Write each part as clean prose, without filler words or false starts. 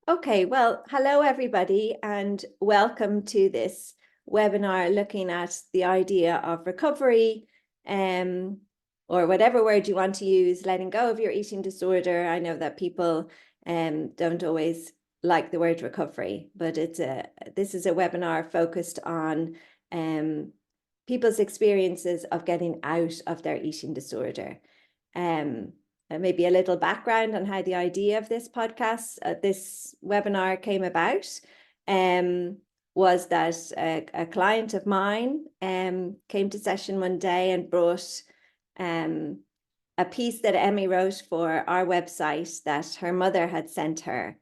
Okay, well, hello everybody, and welcome to this webinar looking at the idea of recovery, or whatever word you want to use, letting go of your eating disorder. I know that people don't always like the word recovery, but this is a webinar focused on people's experiences of getting out of their eating disorder. Maybe a little background on how the idea of this podcast, this webinar came about, was that a client of mine came to session one day and brought a piece that Emmy wrote for our website that her mother had sent her.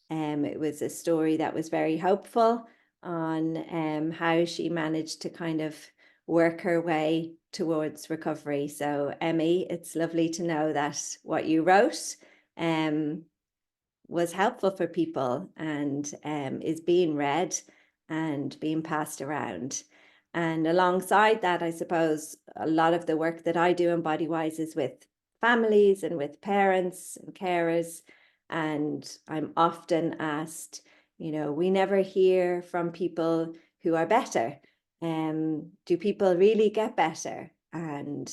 It was a story that was very hopeful on how she managed to kind of work her way towards recovery. So Emmy, it's lovely to know that what you wrote was helpful for people and is being read and being passed around. And alongside that, I suppose a lot of the work that I do in Bodywhys is with families and with parents and carers. And I'm often asked, we never hear from people who are better. Do people really get better? And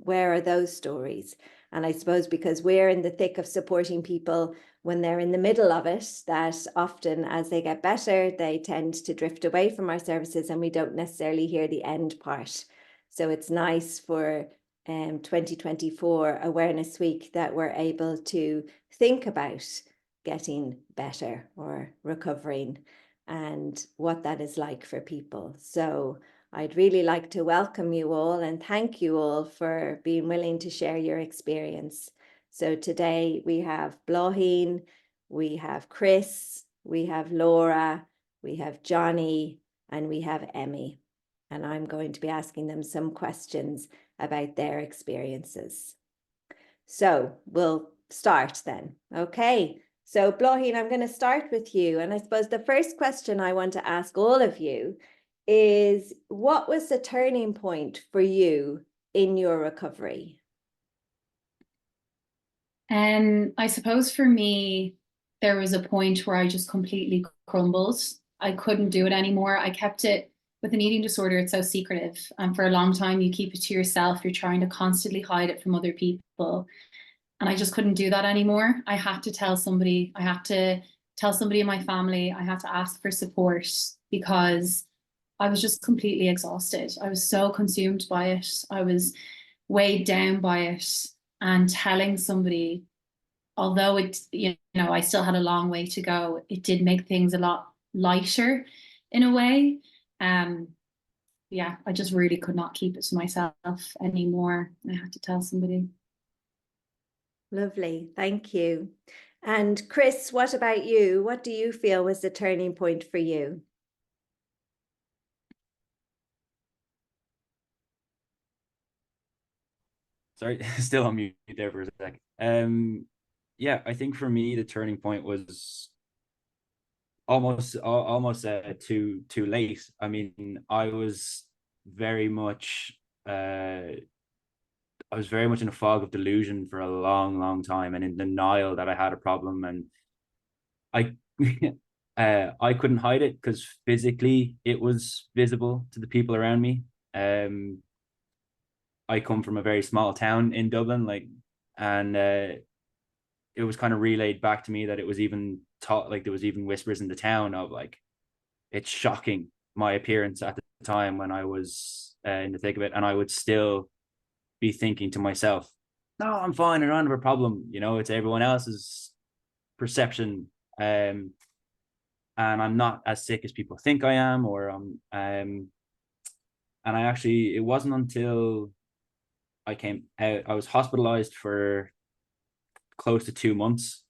where are those stories? And I suppose because we're in the thick of supporting people when they're in the middle of it, that often as they get better, they tend to drift away from our services and we don't necessarily hear the end part. So it's nice for 2024 Awareness Week that we're able to think about getting better or recovering and what that is like for people. So I'd really like to welcome you all and thank you all for being willing to share your experience. So today we have Bláithín, we have Chris, we have Laura, we have Johnny, and we have Emmy. And I'm going to be asking them some questions about their experiences. So we'll start then. Okay. So Bláithín, I'm going to start with you. And I suppose the first question I want to ask all of you is, what was the turning point for you in your recovery? I suppose for me, there was a point where I just completely crumbled. I couldn't do it anymore. I kept it with an eating disorder. It's so secretive. And for a long time, you keep it to yourself. You're trying to constantly hide it from other people. And I just couldn't do that anymore. I had to tell somebody. I had to tell somebody in my family. I had to ask for support because I was just completely exhausted. I was so consumed by it. I was weighed down by it. And telling somebody, although I still had a long way to go, it did make things a lot lighter in a way. Yeah, I just really could not keep it to myself anymore. I had to tell somebody. Lovely, thank you. And Chris, what about you? What do you feel was the turning point for you? Sorry, still on mute there for a sec. Yeah, I think for me the turning point was almost too late. I mean, very much uh I was very much in a fog of delusion for a long time and in denial that I had a problem, and I I couldn't hide it because physically it was visible to the people around me. I come from a very small town in Dublin, and it was kind of relayed back to me that it was even taught, like there was even whispers in the town of like, it's shocking my appearance at the time when I was in the thick of it, and I would still be thinking to myself, no, I'm fine, I don't have a problem, it's everyone else's perception, and I'm not as sick as people think I am, or and it wasn't until I came out, I was hospitalized for close to 2 months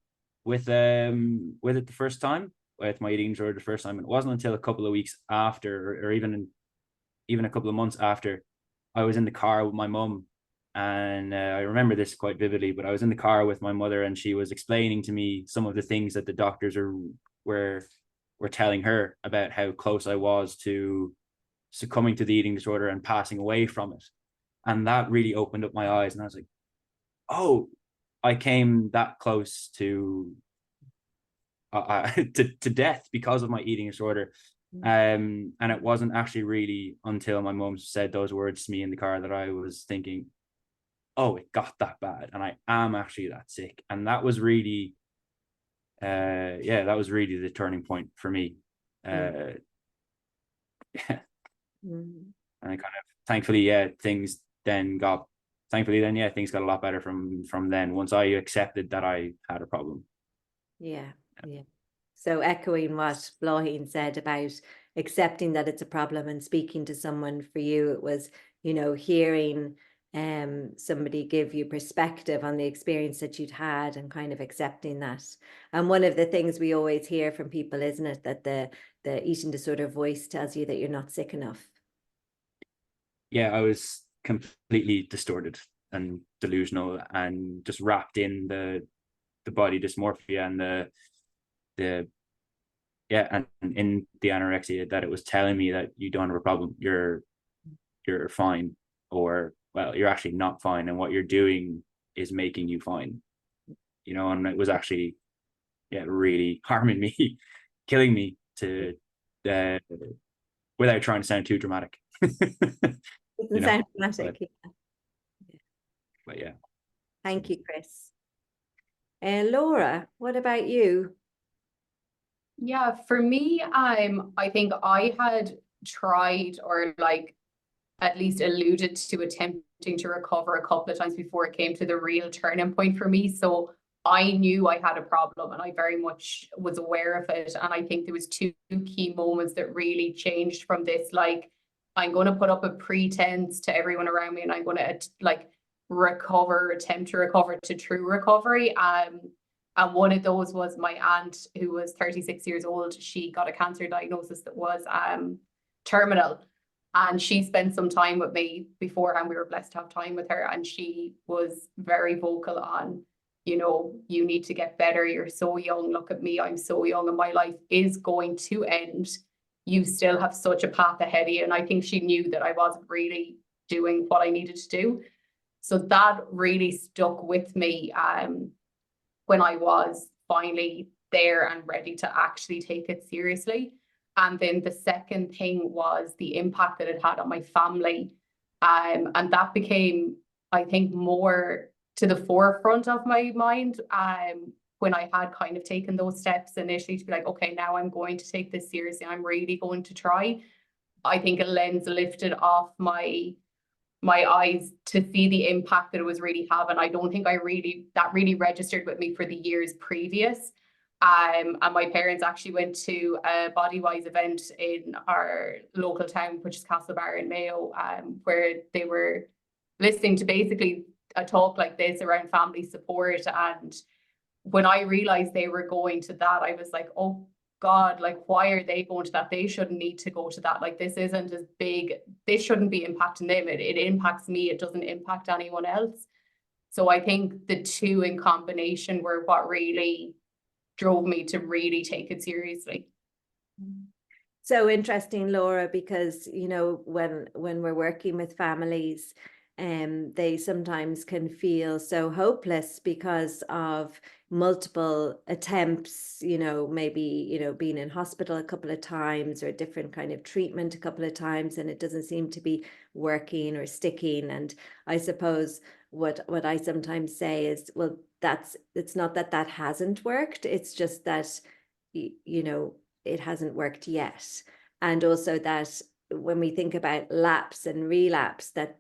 with it the first time, with my eating disorder the first time. It wasn't until a couple of weeks after, or even a couple of months after, I was in the car with my mum, and I remember this quite vividly. But I was in the car with my mother, and she was explaining to me some of the things that the doctors were telling her about how close I was to succumbing to the eating disorder and passing away from it. And that really opened up my eyes, and I was like, oh, I came that close to to death because of my eating disorder. And it wasn't actually really until my mum said those words to me in the car that I was thinking, oh, it got that bad, and I am actually that sick. And that was really, that was really the turning point for me. Yeah. And I kind of, thankfully, things got a lot better from then, once I accepted that I had a problem. Yeah. So echoing what Bláithín said about accepting that it's a problem and speaking to someone, for you, it was, hearing somebody give you perspective on the experience that you'd had and kind of accepting that. And one of the things we always hear from people, isn't it, that the eating disorder voice tells you that you're not sick enough. Yeah, I was completely distorted and delusional and just wrapped in the body dysmorphia and and in the anorexia, that it was telling me that you don't have a problem, you're fine, or, well, you're actually not fine, and what you're doing is making you fine, and it was actually really harming me, killing me, to without trying to sound too dramatic. Doesn't sound dramatic. But yeah. Thank you, Chris. Laura, what about you? Yeah, for me, I think I had tried, or like at least alluded to attempting to recover a couple of times before it came to the real turning point for me. So I knew I had a problem, and I very much was aware of it. And I think there was two key moments that really changed from this, like, I'm going to put up a pretense to everyone around me, and I'm going to like attempt to recover to true recovery. And one of those was my aunt, who was 36 years old. She got a cancer diagnosis that was terminal. And she spent some time with me beforehand. We were blessed to have time with her. And she was very vocal on, you need to get better. You're so young. Look at me. I'm so young, and my life is going to end. You still have such a path ahead of you. And I think she knew that I wasn't really doing what I needed to do. So that really stuck with me when I was finally there and ready to actually take it seriously. And then the second thing was the impact that it had on my family. And that became, I think, more to the forefront of my mind when I had kind of taken those steps initially to be like, okay, now I'm going to take this seriously. I'm really going to try. I think a lens lifted off my eyes to see the impact that it was really having. I don't think that really registered with me for the years previous. And my parents actually went to a Bodywhys event in our local town, which is Castlebar in Mayo, where they were listening to basically a talk like this around family support. And when I realized they were going to that, I was like, oh God, like, why are they going to that? They shouldn't need to go to that. Like, this isn't as big. This shouldn't be impacting them. It impacts me. It doesn't impact anyone else. So I think the two in combination were what really drove me to really take it seriously. So interesting, Laura, because, when we're working with families, they sometimes can feel so hopeless because of multiple attempts, maybe, being in hospital a couple of times, or a different kind of treatment a couple of times, and it doesn't seem to be working or sticking. And I suppose what I sometimes say is, well, it's not that hasn't worked, it's just that, it hasn't worked yet. And also that when we think about lapse and relapse, that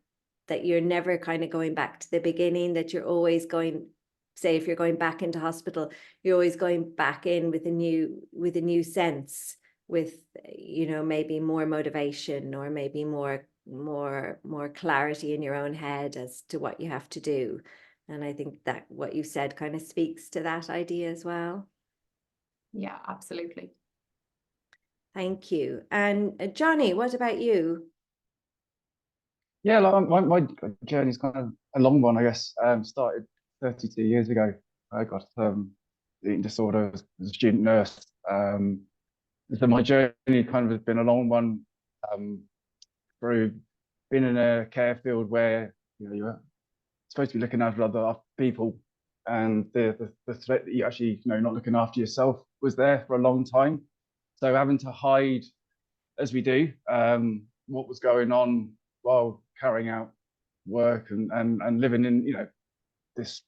you're never kind of going back to the beginning, that you're always going, say, if you're going back into hospital, you're always going back in with a new sense, with, maybe more motivation, or maybe more clarity in your own head as to what you have to do. And I think that what you said kind of speaks to that idea as well. Yeah, absolutely. Thank you. And Johnny, what about you? Yeah, like my journey's kind of a long one, I guess. Started 32 years ago. I got eating disorder as a student nurse. So my journey kind of has been a long one, through being in a care field where you're supposed to be looking after other people, and the threat that you actually, not looking after yourself was there for a long time. So having to hide, as we do, what was going on while carrying out work and living in, this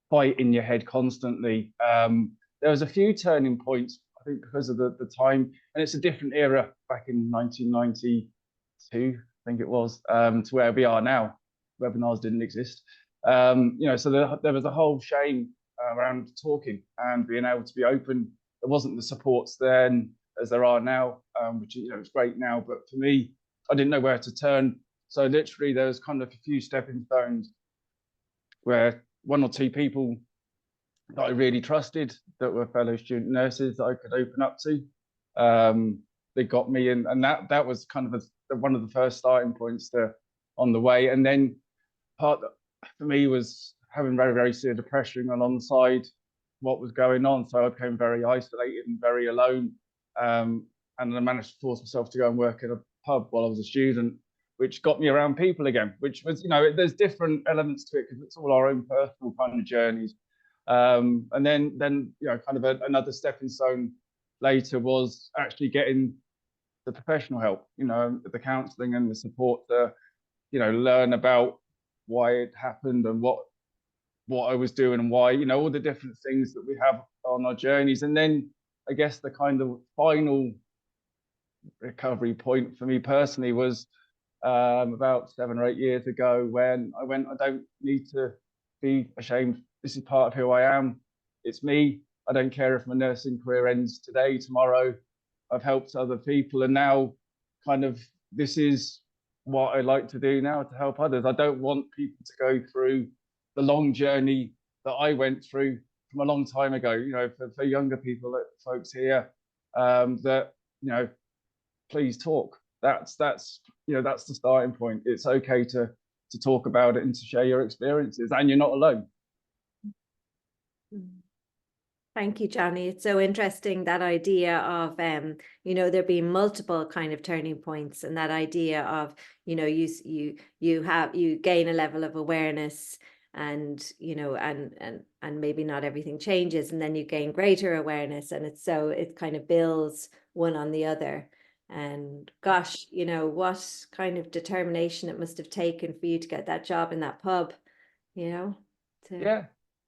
fight in your head constantly. There was a few turning points, I think, because of the time, and it's a different era back in 1992, I think it was, to where we are now. Webinars didn't exist. So there was a whole shame around talking and being able to be open. There wasn't the supports then as there are now, which it's great now. But for me, I didn't know where to turn. So literally, there was kind of a few stepping stones where one or two people that I really trusted, that were fellow student nurses that I could open up to, they got me in, and that was kind of one of the first starting points on the way. And then part for me was having very, very severe depression alongside what was going on. So I became very isolated and very alone. And I managed to force myself to go and work in a pub while I was a student, which got me around people again, which was, there's different elements to it because it's all our own personal kind of journeys. And then kind of another stepping stone later was actually getting the professional help, the counselling and the support to, learn about why it happened and what I was doing and why, all the different things that we have on our journeys. And then I guess the kind of final recovery point for me personally was about 7 or 8 years ago, when I went, I don't need to be ashamed. This is part of who I am. It's me. I don't care if my nursing career ends today, tomorrow. I've helped other people, and now kind of this is what I like to do now, to help others. I don't want people to go through the long journey that I went through from a long time ago. For younger people, folks here, that please talk. That's the starting point. It's okay to talk about it and to share your experiences, and you're not alone. Thank you, Johnny. It's so interesting, that idea of there being multiple kind of turning points, and that idea of you gain a level of awareness, and and maybe not everything changes, and then you gain greater awareness, and it kind of builds one on the other. And gosh, what kind of determination it must have taken for you to get that job in that pub, Yeah,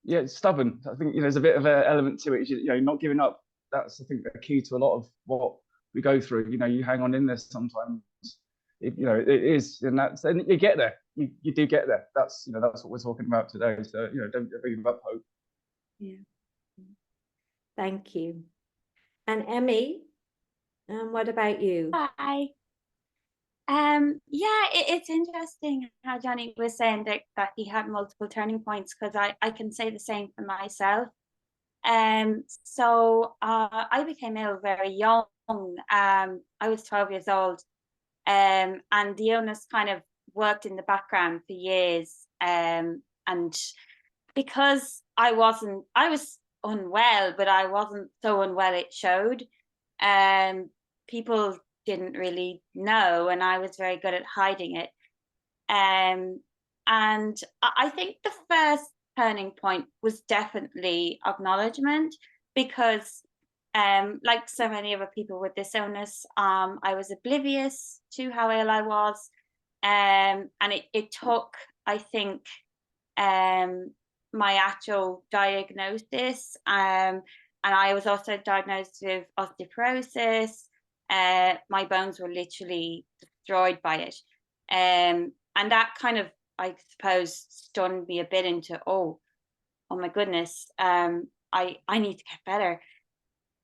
it's stubborn. I think there's a bit of an element to it. Not giving up. That's, I think, the key to a lot of what we go through. You hang on in there sometimes. It is, and you get there. You do get there. That's what we're talking about today. So don't give up hope. Yeah. Thank you. And Emmy, what about you? Hi. It's interesting how Johnny was saying that he had multiple turning points, because I can say the same for myself. So I became ill very young. I was 12 years old, and the illness kind of worked in the background for years. And because I was unwell, but I wasn't so unwell it showed. People didn't really know, and I was very good at hiding it. And I think the first turning point was definitely acknowledgement, because like so many other people with this illness, I was oblivious to how ill I was. And it took, I think, my actual diagnosis, and I was also diagnosed with osteoporosis. My bones were literally destroyed by it, and that kind of, I suppose, stunned me a bit into oh my goodness, I need to get better.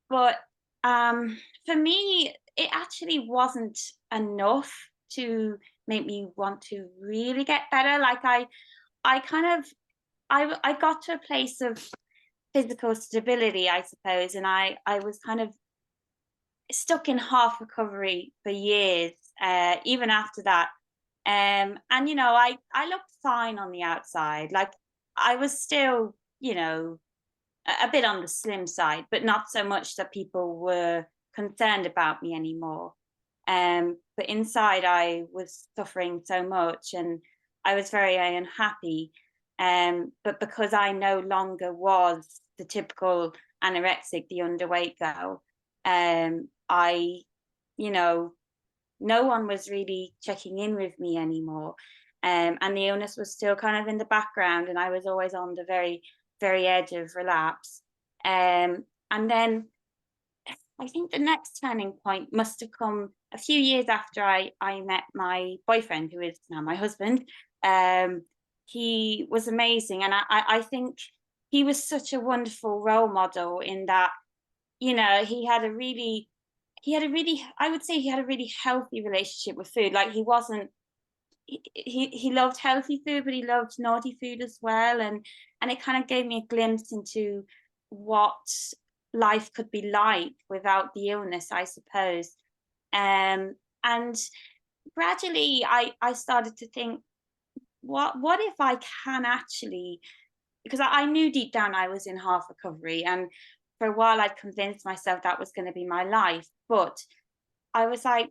But for me, it actually wasn't enough to make me want to really get better. Like I got to a place of physical stability, I suppose, and I was kind of stuck in half recovery for years, even after that. And I looked fine on the outside. Like I was still, a bit on the slim side, but not so much that people were concerned about me anymore. But inside I was suffering so much, and I was very unhappy. But because I no longer was the typical anorexic, the underweight girl, I, you know, no one was really checking in with me anymore. And the illness was still kind of in the background, and I was always on the very, very edge of relapse. And then I think the next turning point must have come a few years after I met my boyfriend, who is now my husband. He was amazing, and I think he was such a wonderful role model in that, you know, he had a really, I would say he had a really healthy relationship with food. Like, he wasn't, he loved healthy food, but he loved naughty food as well. And it kind of gave me a glimpse into what life could be like without the illness, I suppose. And gradually I started to think, what if I can actually, because I knew deep down I was in half recovery, and for a while I'd convinced myself that was going to be my life, but I was like,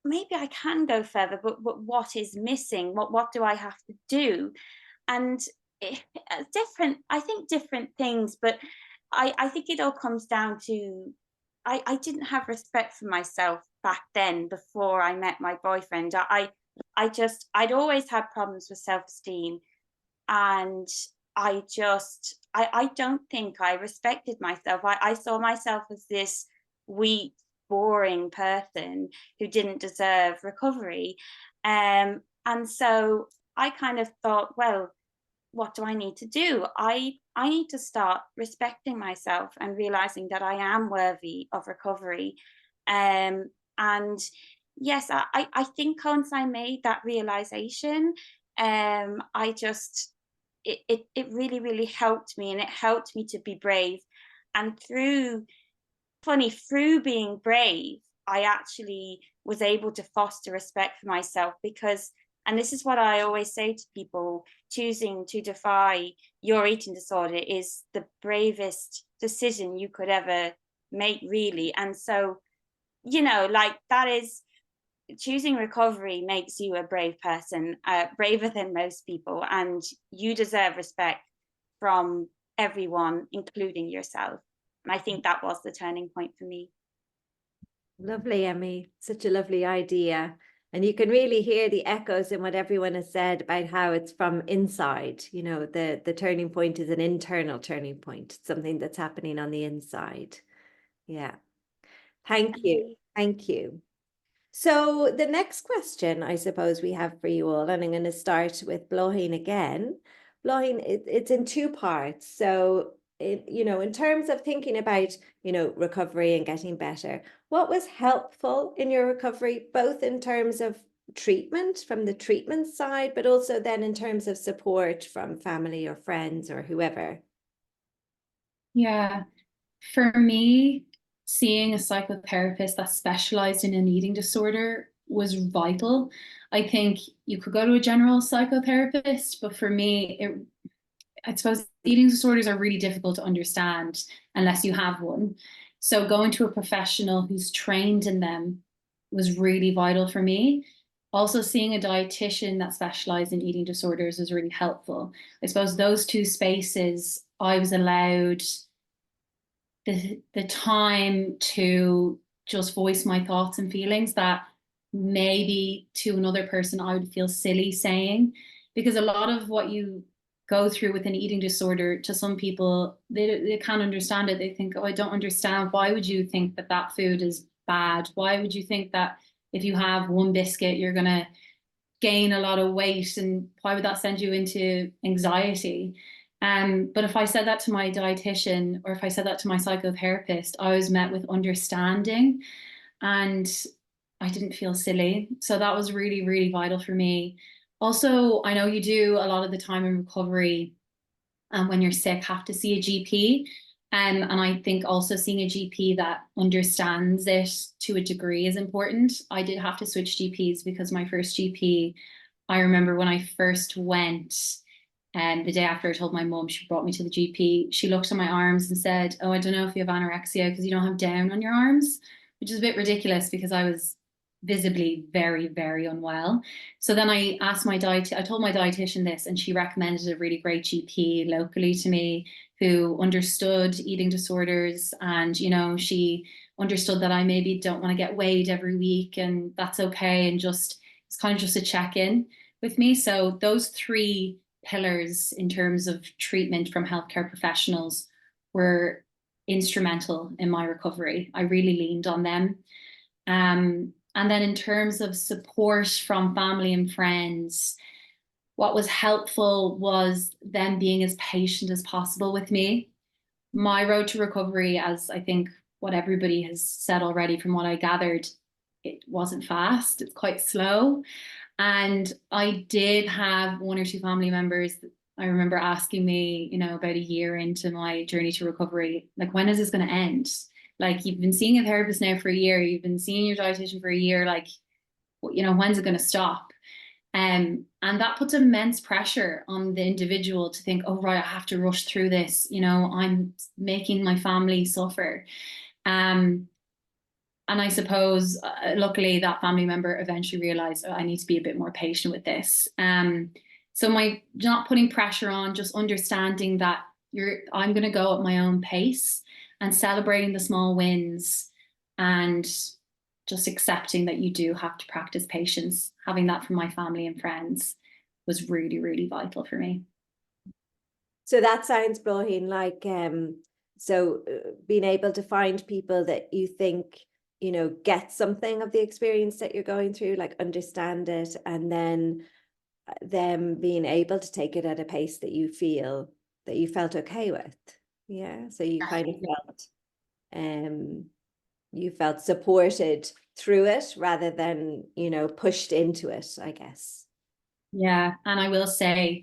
maybe I can go further, but what is missing? What do I have to do? And I think different things, but I think it all comes down to, I didn't have respect for myself back then before I met my boyfriend. I'd always had problems with self-esteem, and I don't think I respected myself. I saw myself as this weak, boring person who didn't deserve recovery. And so I kind of thought, well, what do I need to do? I need to start respecting myself and realizing that I am worthy of recovery. And yes, I think once I made that realization, it really, really helped me, and it helped me to be brave. And through being brave, I actually was able to foster respect for myself, because, and this is what I always say to people, choosing to defy your eating disorder is the bravest decision you could ever make, really. And so, you know, like, that is, choosing recovery makes you a brave person, braver than most people, and you deserve respect from everyone, including yourself. And I think that was the turning point for me. Lovely, Emmy. Such a lovely idea. And you can really hear the echoes in what everyone has said about how it's from inside. You know, the turning point is an internal turning point, something that's happening on the inside. Yeah. Thank you. Thank you. So the next question I suppose we have for you all, and I'm going to start with Bláithín again. Bláithín, it's in two parts. So, you know, in terms of thinking about, you know, recovery and getting better, what was helpful in your recovery, both in terms of treatment, from the treatment side, but also then in terms of support from family or friends or whoever? Yeah, for me, seeing a psychotherapist that specialized in an eating disorder was vital. I think you could go to a general psychotherapist, but for me, I suppose eating disorders are really difficult to understand unless you have one. So going to a professional who's trained in them was really vital for me. Also, seeing a dietitian that specialized in eating disorders was really helpful. I suppose those two spaces, I was allowed the time to just voice my thoughts and feelings that maybe to another person I would feel silly saying, because a lot of what you go through with an eating disorder, to some people, they can't understand it. They think, oh, I don't understand. Why would you think that that food is bad? Why would you think that if you have one biscuit, you're going to gain a lot of weight? And why would that send you into anxiety? But if I said that to my dietitian, or if I said that to my psychotherapist, I was met with understanding, and I didn't feel silly. So that was really, really vital for me. Also, I know you do a lot of the time in recovery, and when you're sick, have to see a GP. And I think also seeing a GP that understands it to a degree is important. I did have to switch GPs because my first GP, I remember when I first went, and the day after I told my mum, she brought me to the GP. She looked at my arms and said, oh, I don't know if you have anorexia because you don't have down on your arms, which is a bit ridiculous because I was visibly very, very unwell. So then I asked I told my dietitian this, and she recommended a really great GP locally to me who understood eating disorders. And, you know, she understood that I maybe don't want to get weighed every week, and that's okay. And just, it's kind of just a check-in with me. So those three pillars in terms of treatment from healthcare professionals were instrumental in my recovery. I really leaned on them. And then in terms of support from family and friends, what was helpful was them being as patient as possible with me. My road to recovery, as I think what everybody has said already from what I gathered, it wasn't fast, it's quite slow. And I did have one or two family members, I remember asking me, you know, about a year into my journey to recovery, like, when is this going to end? Like, you've been seeing a therapist now for a year, you've been seeing your dietitian for a year, like, you know, when's it going to stop? And that puts immense pressure on the individual to think, oh, right, I have to rush through this. You know, I'm making my family suffer. And I suppose, luckily, that family member eventually realized, oh, I need to be a bit more patient with this. So my not putting pressure on, just understanding that I'm going to go at my own pace and celebrating the small wins, and just accepting that you do have to practice patience. Having that from my family and friends was really, really vital for me. So that sounds, Bláithín, like being able to find people that you think, you know, get something of the experience that you're going through, like understand it, and then them being able to take it at a pace that you felt okay with. Yeah. So you kind of felt supported through it rather than, you know, pushed into it, I guess. Yeah. And I will say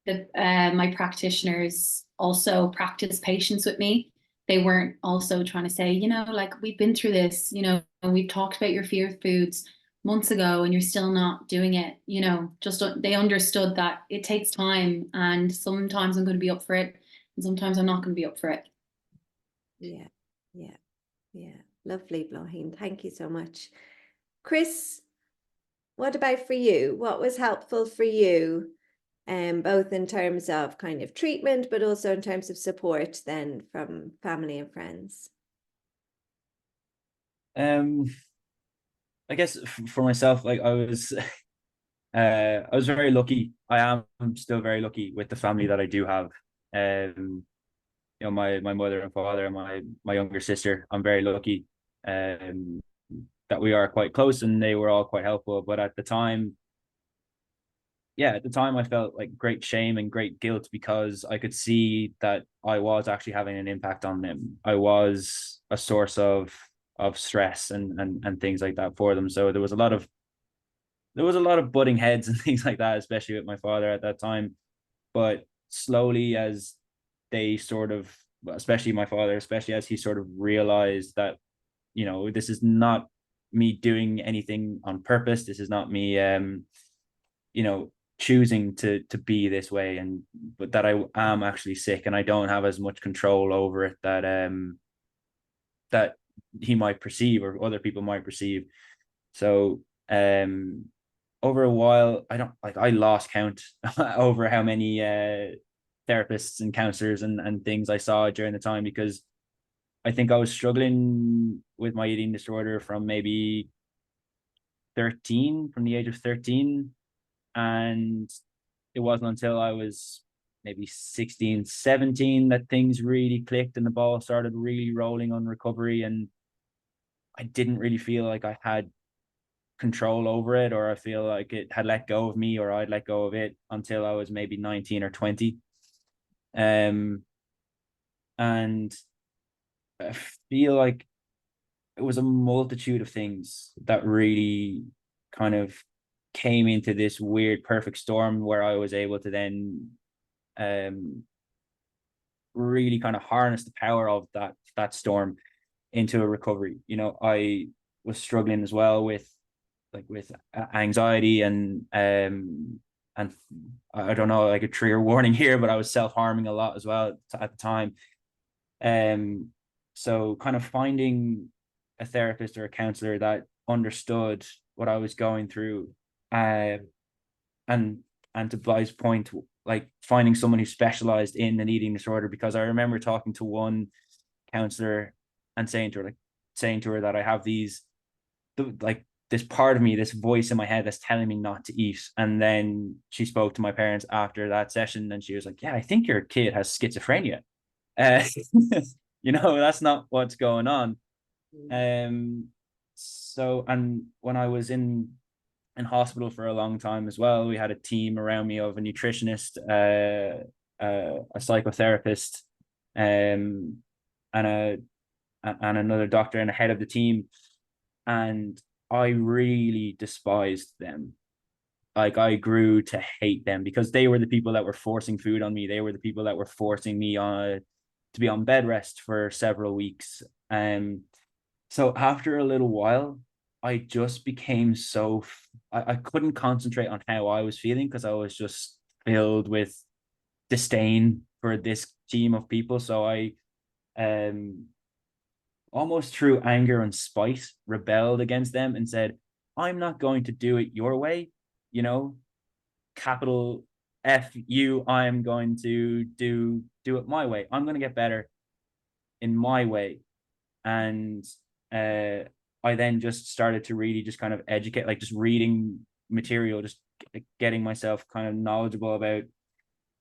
that my practitioners also practice patience with me. They weren't also trying to say, you know, like, we've been through this, you know, we've talked about your fear foods months ago and you're still not doing it. You know, just they understood that it takes time, and sometimes I'm going to be up for it and sometimes I'm not going to be up for it. Yeah. Lovely, Bláithín. Thank you so much. Chris, what about for you? What was helpful for you, both in terms of kind of treatment, but also in terms of support then from family and friends? I guess for myself, like, I was very lucky. I am still very lucky with the family that I do have. You know, my mother and father and my younger sister. I'm very lucky that we are quite close, and they were all quite helpful. But at the time, I felt like great shame and great guilt, because I could see that I was actually having an impact on them. I was a source of stress and things like that for them. So there was a lot of butting heads and things like that, especially with my father at that time. But slowly, as they sort of, especially my father, especially as he sort of realized that, you know, this is not me doing anything on purpose. This is not me, you know, choosing to be this way, but that I am actually sick and I don't have as much control over it that he might perceive or other people might perceive. So over a while, I lost count over how many therapists and counselors and things I saw during the time, because I think I was struggling with my eating disorder from maybe from the age of 13. And it wasn't until I was maybe 16, 17 that things really clicked and the ball started really rolling on recovery. And I didn't really feel like I had control over it, or I feel like it had let go of me, or I'd let go of it, until I was maybe 19 or 20. And I feel like it was a multitude of things that really kind of came into this weird perfect storm, where I was able to then really kind of harness the power of that storm into a recovery. You know, I was struggling as well with anxiety and I don't know, like a trigger warning here, but I was self-harming a lot as well at the time. So kind of finding a therapist or a counselor that understood what I was going through. And to Bly's point, like finding someone who specialized in an eating disorder, because I remember talking to one counselor and saying to her that I have this part of me, this voice in my head that's telling me not to eat. And then she spoke to my parents after that session, and she was like, yeah, I think your kid has schizophrenia. That's not what's going on. So, and when I was in hospital for a long time as well, we had a team around me of a nutritionist, a psychotherapist, and another doctor, and a head of the team. And I really despised them. Like, I grew to hate them because they were the people that were forcing food on me. They were the people that were forcing me to be on bed rest for several weeks. So after a little while, I just became I couldn't concentrate on how I was feeling because I was just filled with disdain for this team of people. So I almost through anger and spite rebelled against them and said, I'm not going to do it your way, capital F-U, I'm going to do it my way. I'm going to get better in my way. And I then just started to really just kind of educate, like just reading material, just getting myself kind of knowledgeable about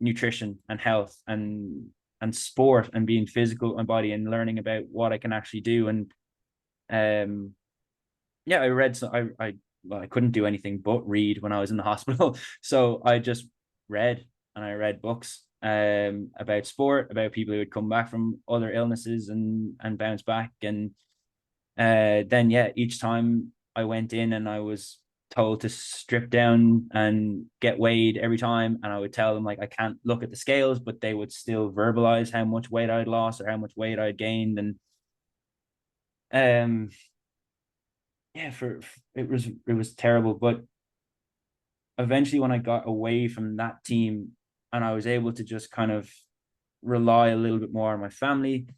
nutrition and health and sport and being physical with my body and learning about what I can actually do. And I read, so I couldn't do anything but read when I was in the hospital. So I just read, and I read books about sport, about people who had come back from other illnesses and bounce back. And then each time I went in and I was told to strip down and get weighed every time, and I would tell them, like, I can't look at the scales, but they would still verbalize how much weight I'd lost or how much weight I'd gained. And it was terrible. But eventually, when I got away from that team and I was able to just kind of rely a little bit more on my family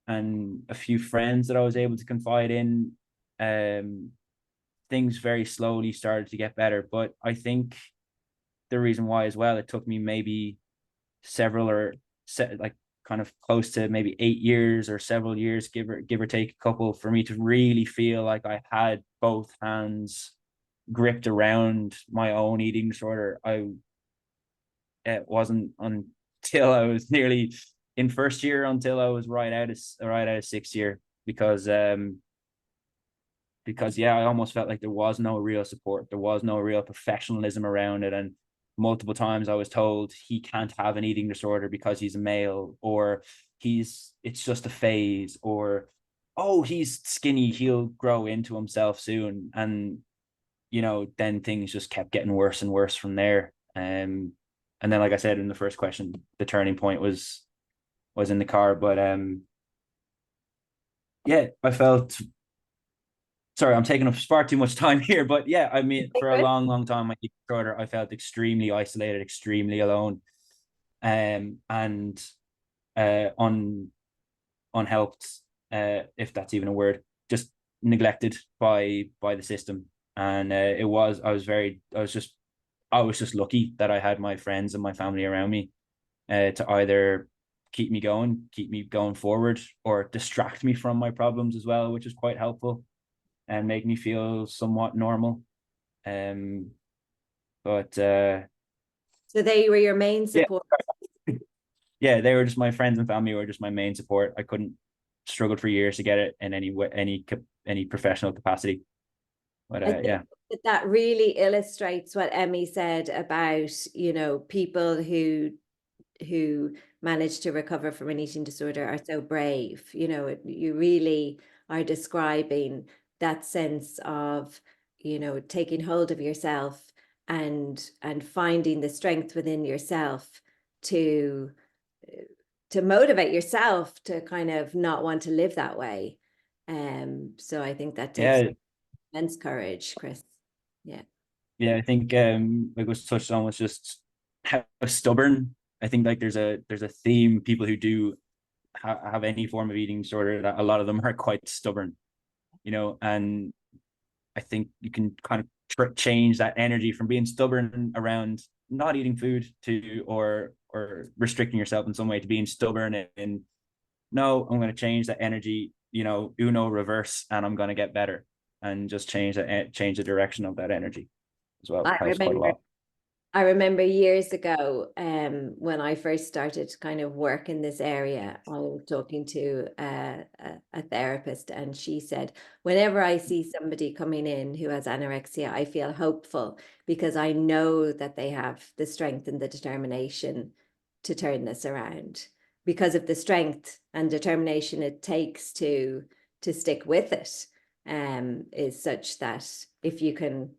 and a few friends that I was able to confide in, things very slowly started to get better. But I think the reason why as well, it took me maybe kind of close to maybe 8 years or several years, give or take a couple, for me to really feel like I had both hands gripped around my own eating disorder. It wasn't until I was nearly in first year, until I was right out of sixth year, because I almost felt like there was no real support, there was no real professionalism around it. And multiple times I was told he can't have an eating disorder because he's a male, or it's just a phase, or he's skinny, he'll grow into himself soon. And then things just kept getting worse and worse from there. And then, like I said in the first question, the turning point was in the car. But I felt, sorry, I'm taking up far too much time here, but I mean, for a long time, my eating disorder, I felt extremely isolated, extremely alone, and unhelped, if that's even a word, just neglected by the system. And I was just lucky that I had my friends and my family around me to either keep me going forward, or distract me from my problems as well, which is quite helpful and make me feel somewhat normal. But so they were your main support. They were just, my friends and family were just my main support. I couldn't struggled for years to get it in any professional capacity. But I think that really illustrates what Emmy said about, people who manage to recover from an eating disorder are so brave. You really are describing that sense of, taking hold of yourself and finding the strength within yourself to motivate yourself to kind of not want to live that way. So I think that takes immense courage, Chris. I think like was touched on was just how stubborn. I think like there's a theme, people who do have any form of eating disorder, that a lot of them are quite stubborn, and I think you can kind of change that energy from being stubborn around not eating food to or restricting yourself in some way to being stubborn in no, I'm going to change that energy, uno reverse, and I'm going to get better, and just change the direction of that energy as well. It helps quite a lot. I remember years ago, when I first started to kind of work in this area, I was talking to a therapist, and she said, whenever I see somebody coming in who has anorexia, I feel hopeful because I know that they have the strength and the determination to turn this around, because of the strength and determination it takes to stick with it, is such that if you can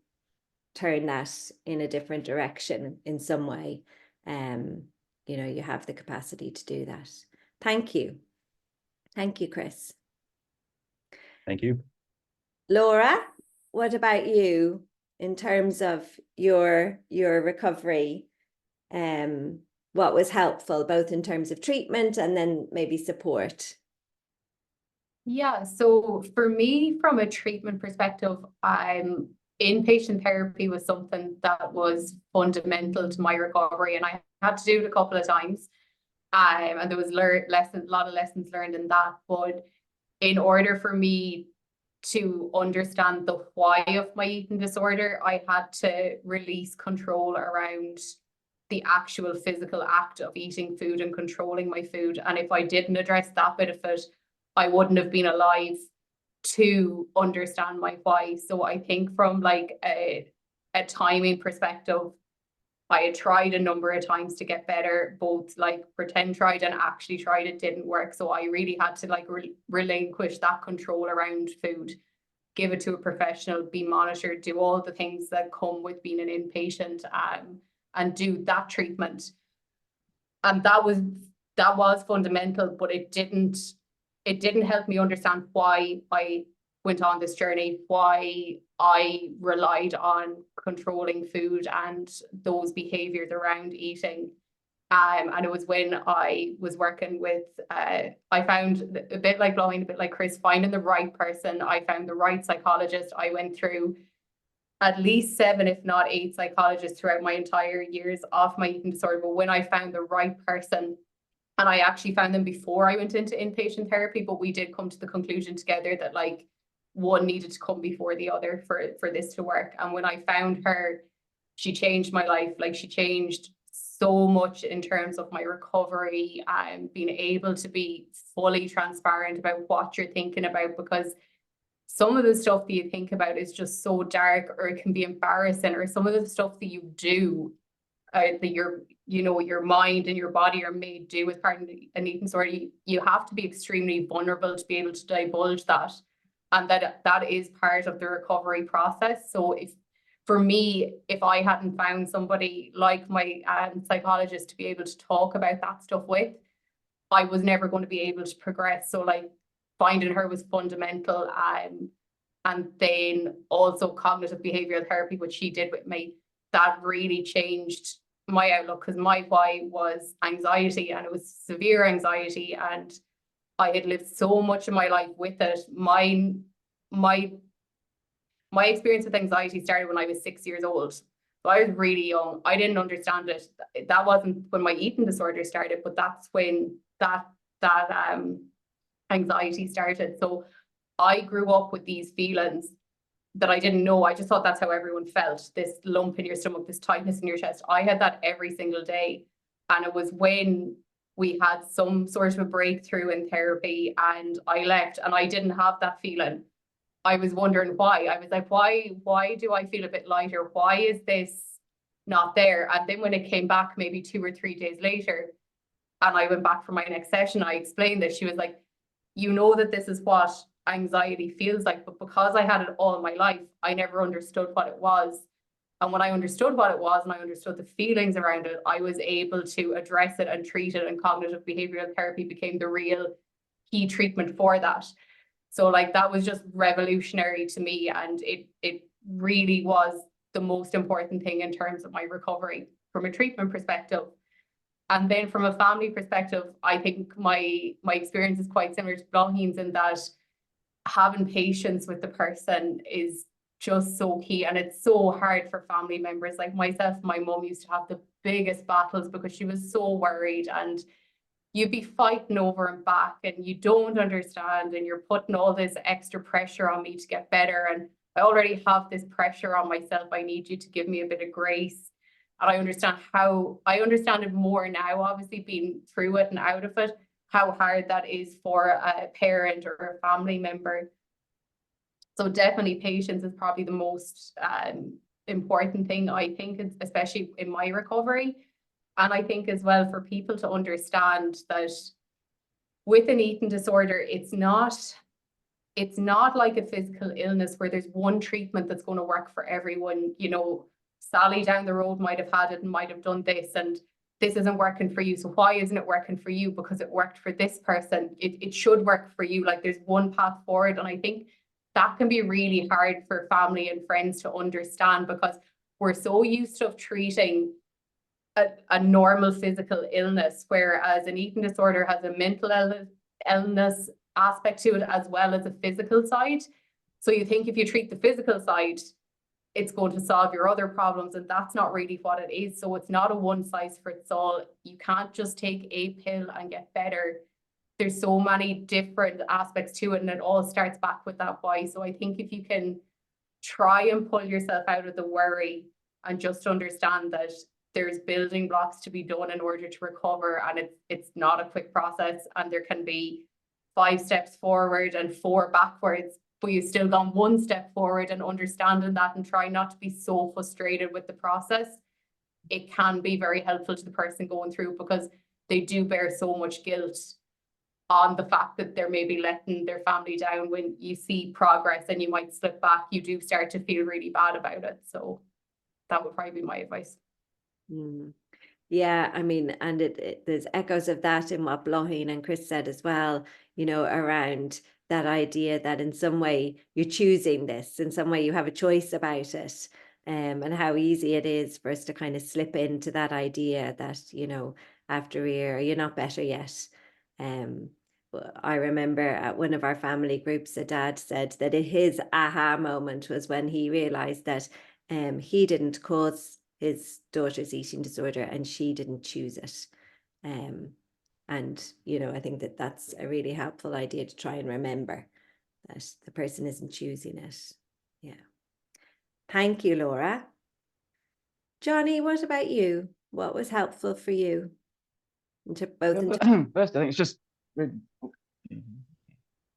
turn that in a different direction in some way, you have the capacity to do that. Thank you, Chris. Thank you. Laura, what about you in terms of your recovery? What was helpful, both in terms of treatment and then maybe support? Yeah, so for me, from a treatment perspective, inpatient therapy was something that was fundamental to my recovery, and I had to do it a couple of times. And there was a lot of lessons learned in that. But in order for me to understand the why of my eating disorder, I had to release control around the actual physical act of eating food and controlling my food. And if I didn't address that bit of it, I wouldn't have been alive to understand my why. So I think from like a timing perspective, I had tried a number of times to get better, both like pretend tried and actually tried. It didn't work. So I really had to like relinquish that control around food, give it to a professional, be monitored, do all the things that come with being an inpatient, and do that treatment. And that was fundamental, but it didn't help me understand why I went on this journey, why I relied on controlling food and those behaviors around eating. And it was when I was working with, I found a bit like Bláithín, a bit like Chris, finding the right person. I found the right psychologist. I went through at least 7, if not 8 psychologists throughout my entire years of my eating disorder. But when I found the right person, and I actually found them before I went into inpatient therapy, but we did come to the conclusion together that like one needed to come before the other for this to work. And when I found her, she changed my life. Like, she changed so much in terms of my recovery and being able to be fully transparent about what you're thinking about, because some of the stuff that you think about is just so dark, or it can be embarrassing, or some of the stuff that you do that your mind and your body are made do as part of an eating disorder. You have to be extremely vulnerable to be able to divulge that, and that is part of the recovery process. So for me, if I hadn't found somebody like my psychologist to be able to talk about that stuff with, I was never going to be able to progress. So like finding her was fundamental. And then also cognitive behavioral therapy, which she did with me, that really changed my outlook, because my why was anxiety, and it was severe anxiety, and I had lived so much of my life with it. My experience with anxiety started when I was 6 years old. So I was really young. I didn't understand it. That wasn't when my eating disorder started, but that's when that anxiety started. So I grew up with these feelings that I didn't know. I just thought that's how everyone felt. This lump in your stomach, this tightness in your chest. I had that every single day. And it was when we had some sort of a breakthrough in therapy and I left and I didn't have that feeling. I was wondering why. I was like, why do I feel a bit lighter? Why is this not there? And then when it came back maybe 2 or 3 days later, and I went back for my next session, I explained this. She was like, you know that this is what anxiety feels like, but because I had it all my life, I never understood what it was. And when I understood what it was and I understood the feelings around it, I was able to address it and treat it, and cognitive behavioral therapy became the real key treatment for that. So like that was just revolutionary to me, and it really was the most important thing in terms of my recovery from a treatment perspective. And then from a family perspective, I think my experience is quite similar to Bláithín's in that having patience with the person is just so key. And it's so hard for family members. Like myself, my mum used to have the biggest battles because she was so worried, and you'd be fighting over and back, and you don't understand, and you're putting all this extra pressure on me to get better. And I already have this pressure on myself. I need you to give me a bit of grace. And I understand it more now, obviously being through it and out of it, how hard that is for a parent or a family member. So definitely patience is probably the most important thing, I think, especially in my recovery. And I think as well for people to understand that with an eating disorder, it's not like a physical illness where there's one treatment that's going to work for everyone. You know, Sally down the road might have had it and might have done this, and this isn't working for you. So why isn't it working for you? Because it worked for this person. It should work for you. Like there's one path forward. And I think that can be really hard for family and friends to understand, because we're so used to treating a normal physical illness, whereas an eating disorder has a mental illness aspect to it as well as a physical side. So you think if you treat the physical side, it's going to solve your other problems, and that's not really what it is. So it's not a one size fits all. You can't just take a pill and get better. There's so many different aspects to it, and it all starts back with that why. So I think if you can try and pull yourself out of the worry and just understand that there's building blocks to be done in order to recover, and it's not a quick process, and there can be 5 steps forward and 4 backwards, but you've still gone 1 step forward, and understanding that and try not to be so frustrated with the process, it can be very helpful to the person going through, because they do bear so much guilt on the fact that they're maybe letting their family down. When you see progress and you might slip back, you do start to feel really bad about it. So that would probably be my advice. Yeah, I mean, and there's echoes of that in what Bláithín and Chris said as well, you know, around that idea that in some way you're choosing this, in some way you have a choice about it, and how easy it is for us to kind of slip into that idea that, you know, after a year, you're not better yet. I remember at one of our family groups, a dad said that his aha moment was when he realized that he didn't cause his daughter's eating disorder and she didn't choose it. And, you know, I think that that's a really helpful idea to try and remember, that the person isn't choosing it. Yeah. Thank you, Laura. Johnny, what about you? What was helpful for you? First, I think it's just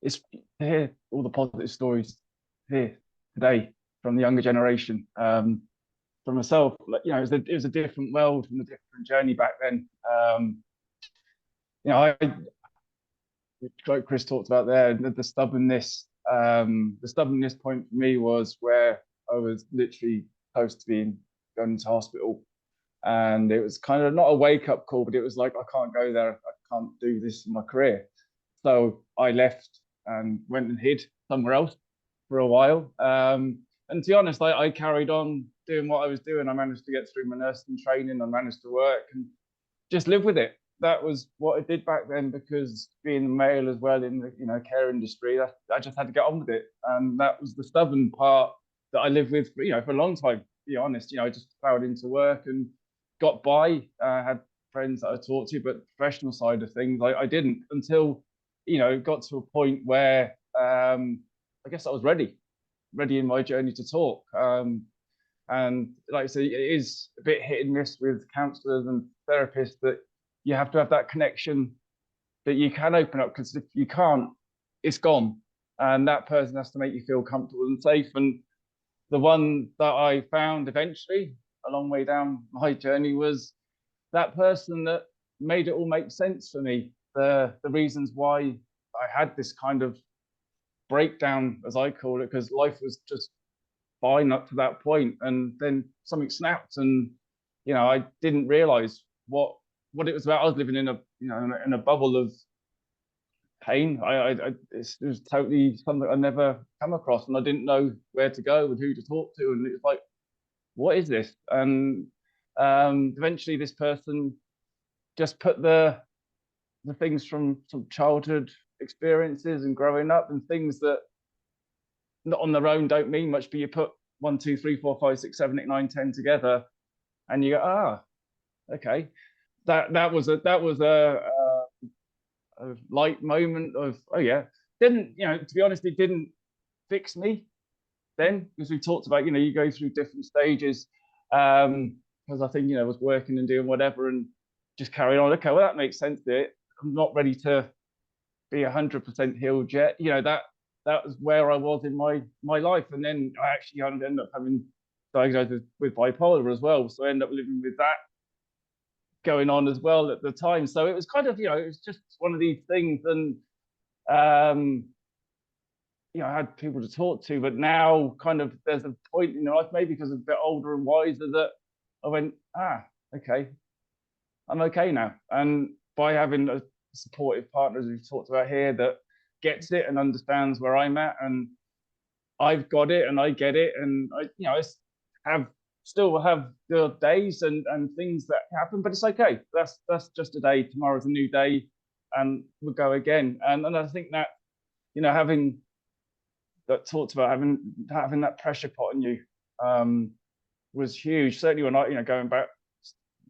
it's to hear all the positive stories here today from the younger generation. For myself, you know, it was a different world and a different journey back then. You know, like Chris talked about there, the stubbornness. The stubbornness point for me was where I was literally close to going into hospital, and it was kind of not a wake-up call, but it was like, I can't go there, I can't do this in my career. So I left and went and hid somewhere else for a while. And to be honest, I carried on doing what I was doing. I managed to get through my nursing training. I managed to work and just live with it. That was what I did back then, because being a male as well in the care industry, I just had to get on with it. And that was the stubborn part that I lived with, for a long time. To be honest, I just plowed into work and got by. I had friends that I talked to, but the professional side of things, I didn't, until it got to a point where I guess I was ready in my journey to talk. And like I say, it is a bit hit and miss with counsellors and therapists, that you have to have that connection that you can open up, because if you can't, it's gone. And that person has to make you feel comfortable and safe. And the one that I found eventually, a long way down my journey, was that person that made it all make sense for me. The reasons why I had this kind of breakdown, as I call it, because life was just fine up to that point, and then something snapped, and I didn't realize what it was about. I was living in a bubble of pain. It was totally something I never come across, and I didn't know where to go and who to talk to, and it was like, what is this? And eventually this person just put the things from some childhood experiences and growing up, and things that not on their own don't mean much, but you put 1, 2, 3, 4, 5, 6, 7, 8, 9, 10 together, and you go, okay, that was a light moment of, oh yeah. Didn't, to be honest, it didn't fix me then, because we talked about, you go through different stages, because I think, I was working and doing whatever and just carrying on. Okay, well, that makes sense. I'm not ready to be 100% healed yet. That was where I was in my life. And then I actually ended up having diagnosed with bipolar as well. So I ended up living with that going on as well at the time. So it was kind of, it was just one of these things. And, I had people to talk to, but now kind of there's a point in life, maybe because I'm a bit older and wiser, that I went, okay, I'm okay now. And by having a supportive partner, as we've talked about here, that gets it and understands where I'm at, and I've got it and I get it, and I still have the days and things that happen, but it's okay. That's just a day. Tomorrow's a new day, and we'll go again. And I think that, having that talked about having that pressure put on you was huge. Certainly when I, going back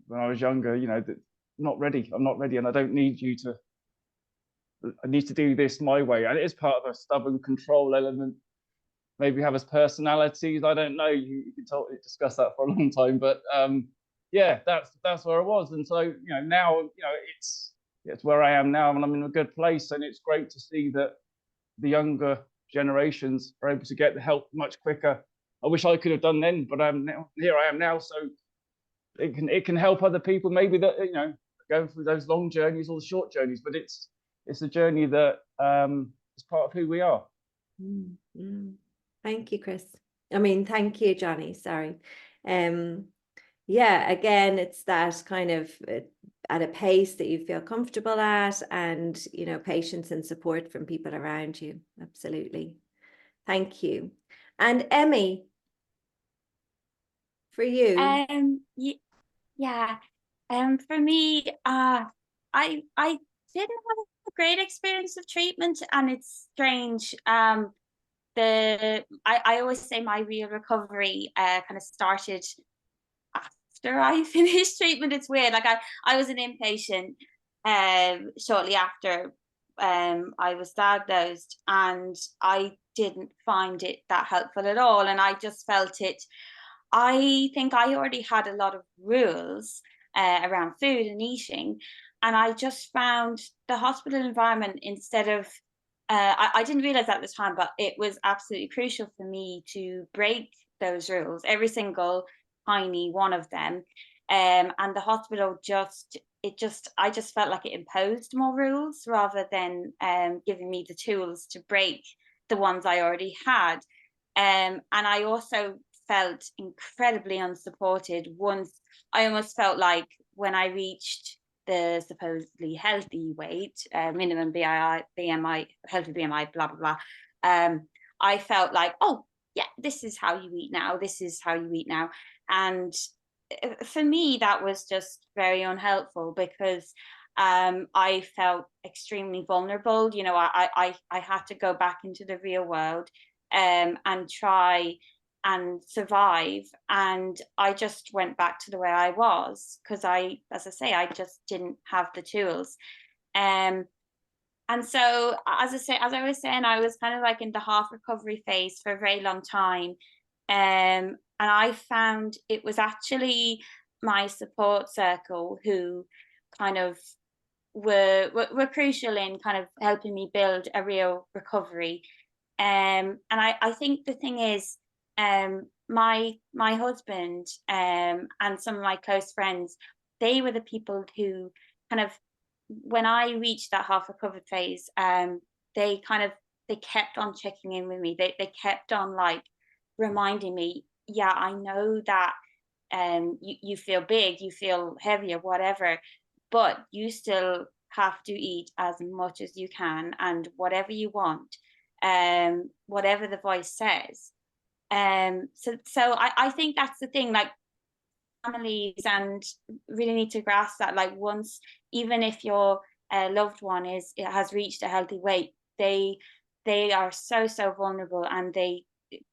when I was younger, that I'm not ready, and I don't need you to. I need to do this my way, and it is part of a stubborn control element. Maybe have as personalities. I don't know. You can discuss that for a long time, but yeah, that's where I was, and so now it's where I am now, and I'm in a good place, and it's great to see that the younger generations are able to get the help much quicker. I wish I could have done then, but here I am now, so it can help other people, maybe that going through those long journeys or the short journeys, but it's a journey that is part of who we are. Thank you, Chris. Thank you, Johnny. Sorry. Yeah, again, it's that kind of at a pace that you feel comfortable at, and patience and support from people around you. Absolutely. Thank you. And Emmy, for you. Yeah. For me, I didn't have a great experience of treatment, and it's strange. I always say my real recovery kind of started after I finished treatment. It's weird. Like I was an inpatient shortly after I was diagnosed, and I didn't find it that helpful at all. And I just felt it. I think I already had a lot of rules around food and eating, and I just found the hospital environment, instead of I didn't realize at the time, but it was absolutely crucial for me to break those rules, every single tiny one of them. And the hospital I just felt like it imposed more rules rather than giving me the tools to break the ones I already had. And I also felt incredibly unsupported. Once I almost felt like when I reached the supposedly healthy weight, minimum BMI, healthy BMI, blah, blah, blah. I felt like, oh, yeah, this is how you eat now. This is how you eat now. And for me, that was just very unhelpful, because I felt extremely vulnerable. I had to go back into the real world and try and survive, and I just went back to the way I was, because as I say, I just didn't have the tools. And so as I was saying, I was kind of like in the half recovery phase for a very long time, and I found it was actually my support circle who kind of were crucial in kind of helping me build a real recovery. And I think the thing is, my husband and some of my close friends, they were the people who kind of, when I reached that half recovered phase, they kept on checking in with me. They kept on like reminding me, yeah, I know that you feel big, you feel heavy or whatever, but you still have to eat as much as you can and whatever you want, whatever the voice says. So I think that's the thing, like families and really need to grasp that, like once, even if your loved one has reached a healthy weight, they they are so vulnerable, and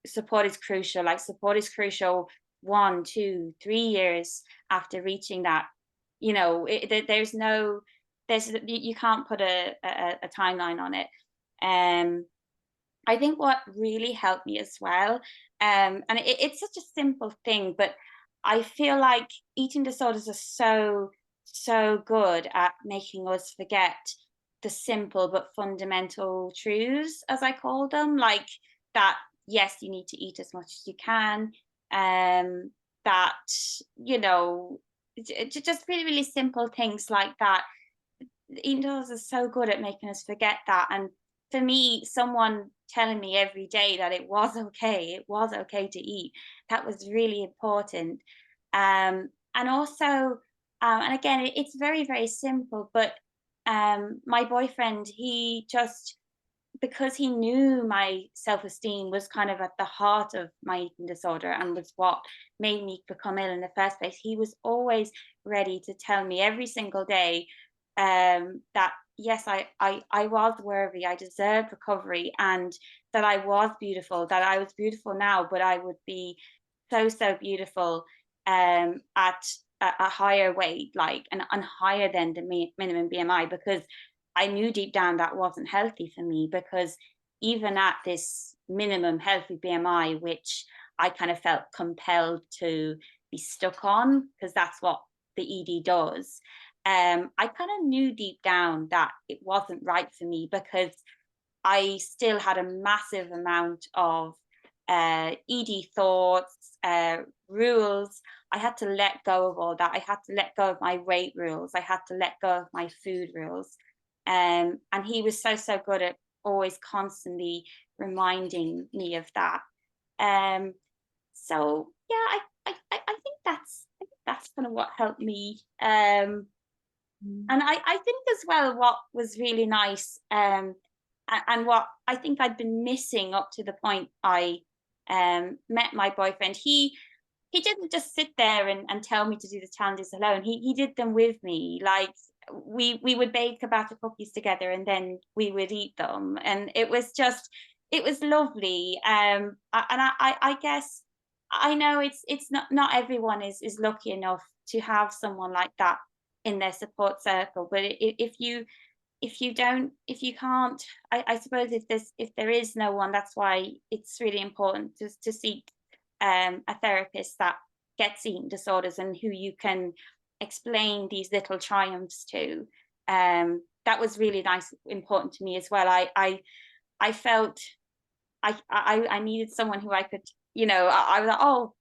support is crucial. Like, support is crucial 1, 2, 3 years after reaching that. You know, you can't put a timeline on it. I think what really helped me as well, and it's such a simple thing, but I feel like eating disorders are so good at making us forget the simple but fundamental truths, as I call them, like that, yes, you need to eat as much as you can, that, you know, just really simple things like that. Eating disorders are so good at making us forget that. And for me, someone telling me every day that it was okay to eat, that was really important. And also, and again, it's very simple, but my boyfriend, he just, because he knew my self-esteem was kind of at the heart of my eating disorder and was what made me become ill in the first place, he was always ready to tell me every single day that yes, I was worthy, I deserved recovery, and that I was beautiful, that I was beautiful now, but I would be so beautiful at a higher weight, like, and higher than the minimum BMI, because I knew deep down that wasn't healthy for me, because even at this minimum healthy BMI, which I kind of felt compelled to be stuck on, because that's what the ED does, I kind of knew deep down that it wasn't right for me, because I still had a massive amount of ED thoughts, rules. I had to let go of all that. I had to let go of my weight rules. I had to let go of my food rules. And he was so good at always constantly reminding me of that. So yeah, I think that's kind of what helped me. And I think as well, what was really nice, and what I think I'd been missing up to the point I met my boyfriend, he didn't just sit there and tell me to do the challenges alone. He did them with me. Like, we would bake a batch of cookies together, and then we would eat them, and it was lovely. And I guess, I know it's not everyone is lucky enough to have someone like that in their support circle, but if you can't, I suppose if there is no one, that's why it's really important to seek a therapist that gets eating disorders and who you can explain these little triumphs to. That was really nice, important to me as well. I felt I needed someone who I could, I was like, oh,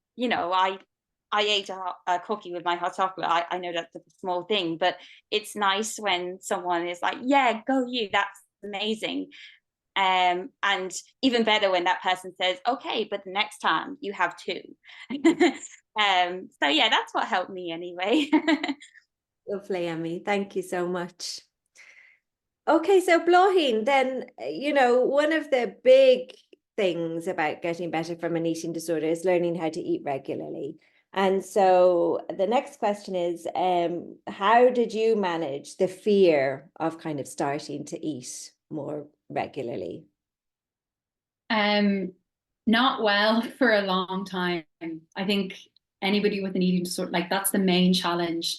I ate a cookie with my hot chocolate. I know that's a small thing, but it's nice when someone is like, yeah, go you, that's amazing. And even better when that person says, okay, but the next time you have 2. So yeah, that's what helped me anyway. Lovely, Emmy. Thank you so much. Okay, so Bláithín, then, one of the big things about getting better from an eating disorder is learning how to eat regularly. And so the next question is, how did you manage the fear of kind of starting to eat more regularly? Not well for a long time. I think anybody with an eating disorder, like, that's the main challenge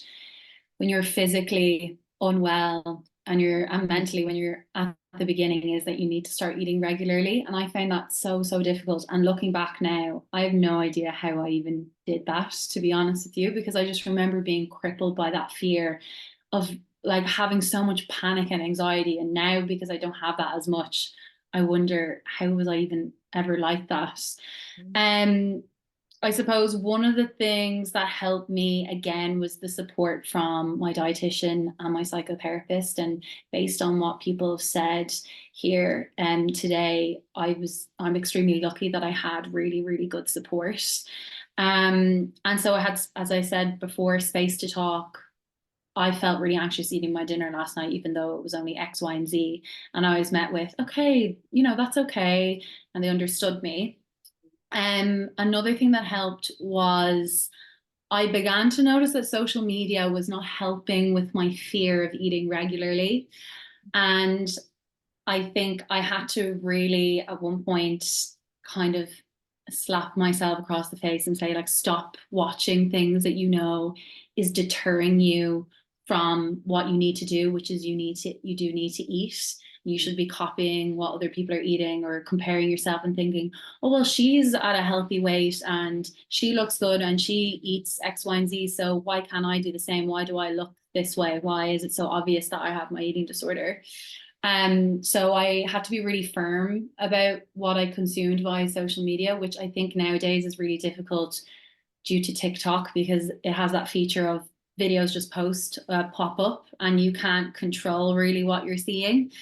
when you're physically unwell and mentally when you're at the beginning, is that you need to start eating regularly. And I found that so difficult. And looking back now, I have no idea how I even did that, to be honest with you, because I just remember being crippled by that fear of, like, having so much panic and anxiety. And now, because I don't have that as much, I wonder, how was I even ever like that? I suppose one of the things that helped me again was the support from my dietitian and my psychotherapist. And based on what people have said here today, I'm extremely lucky that I had really good support. And so I had, as I said before, space to talk. I felt really anxious eating my dinner last night, even though it was only X, Y, and Z. And I was met with, okay, that's okay. And they understood me. Another thing that helped was I began to notice that social media was not helping with my fear of eating regularly. And I think I had to really at one point kind of slap myself across the face and say, like, stop watching things that you know is deterring you from what you need to do, which is you do need to eat. You should be copying what other people are eating or comparing yourself and thinking, oh, well, she's at a healthy weight and she looks good and she eats X, Y, and Z. So why can't I do the same? Why do I look this way? Why is it so obvious that I have my eating disorder? So I had to be really firm about what I consumed via social media, which I think nowadays is really difficult due to TikTok, because it has that feature of videos just pop up and you can't control really what you're seeing.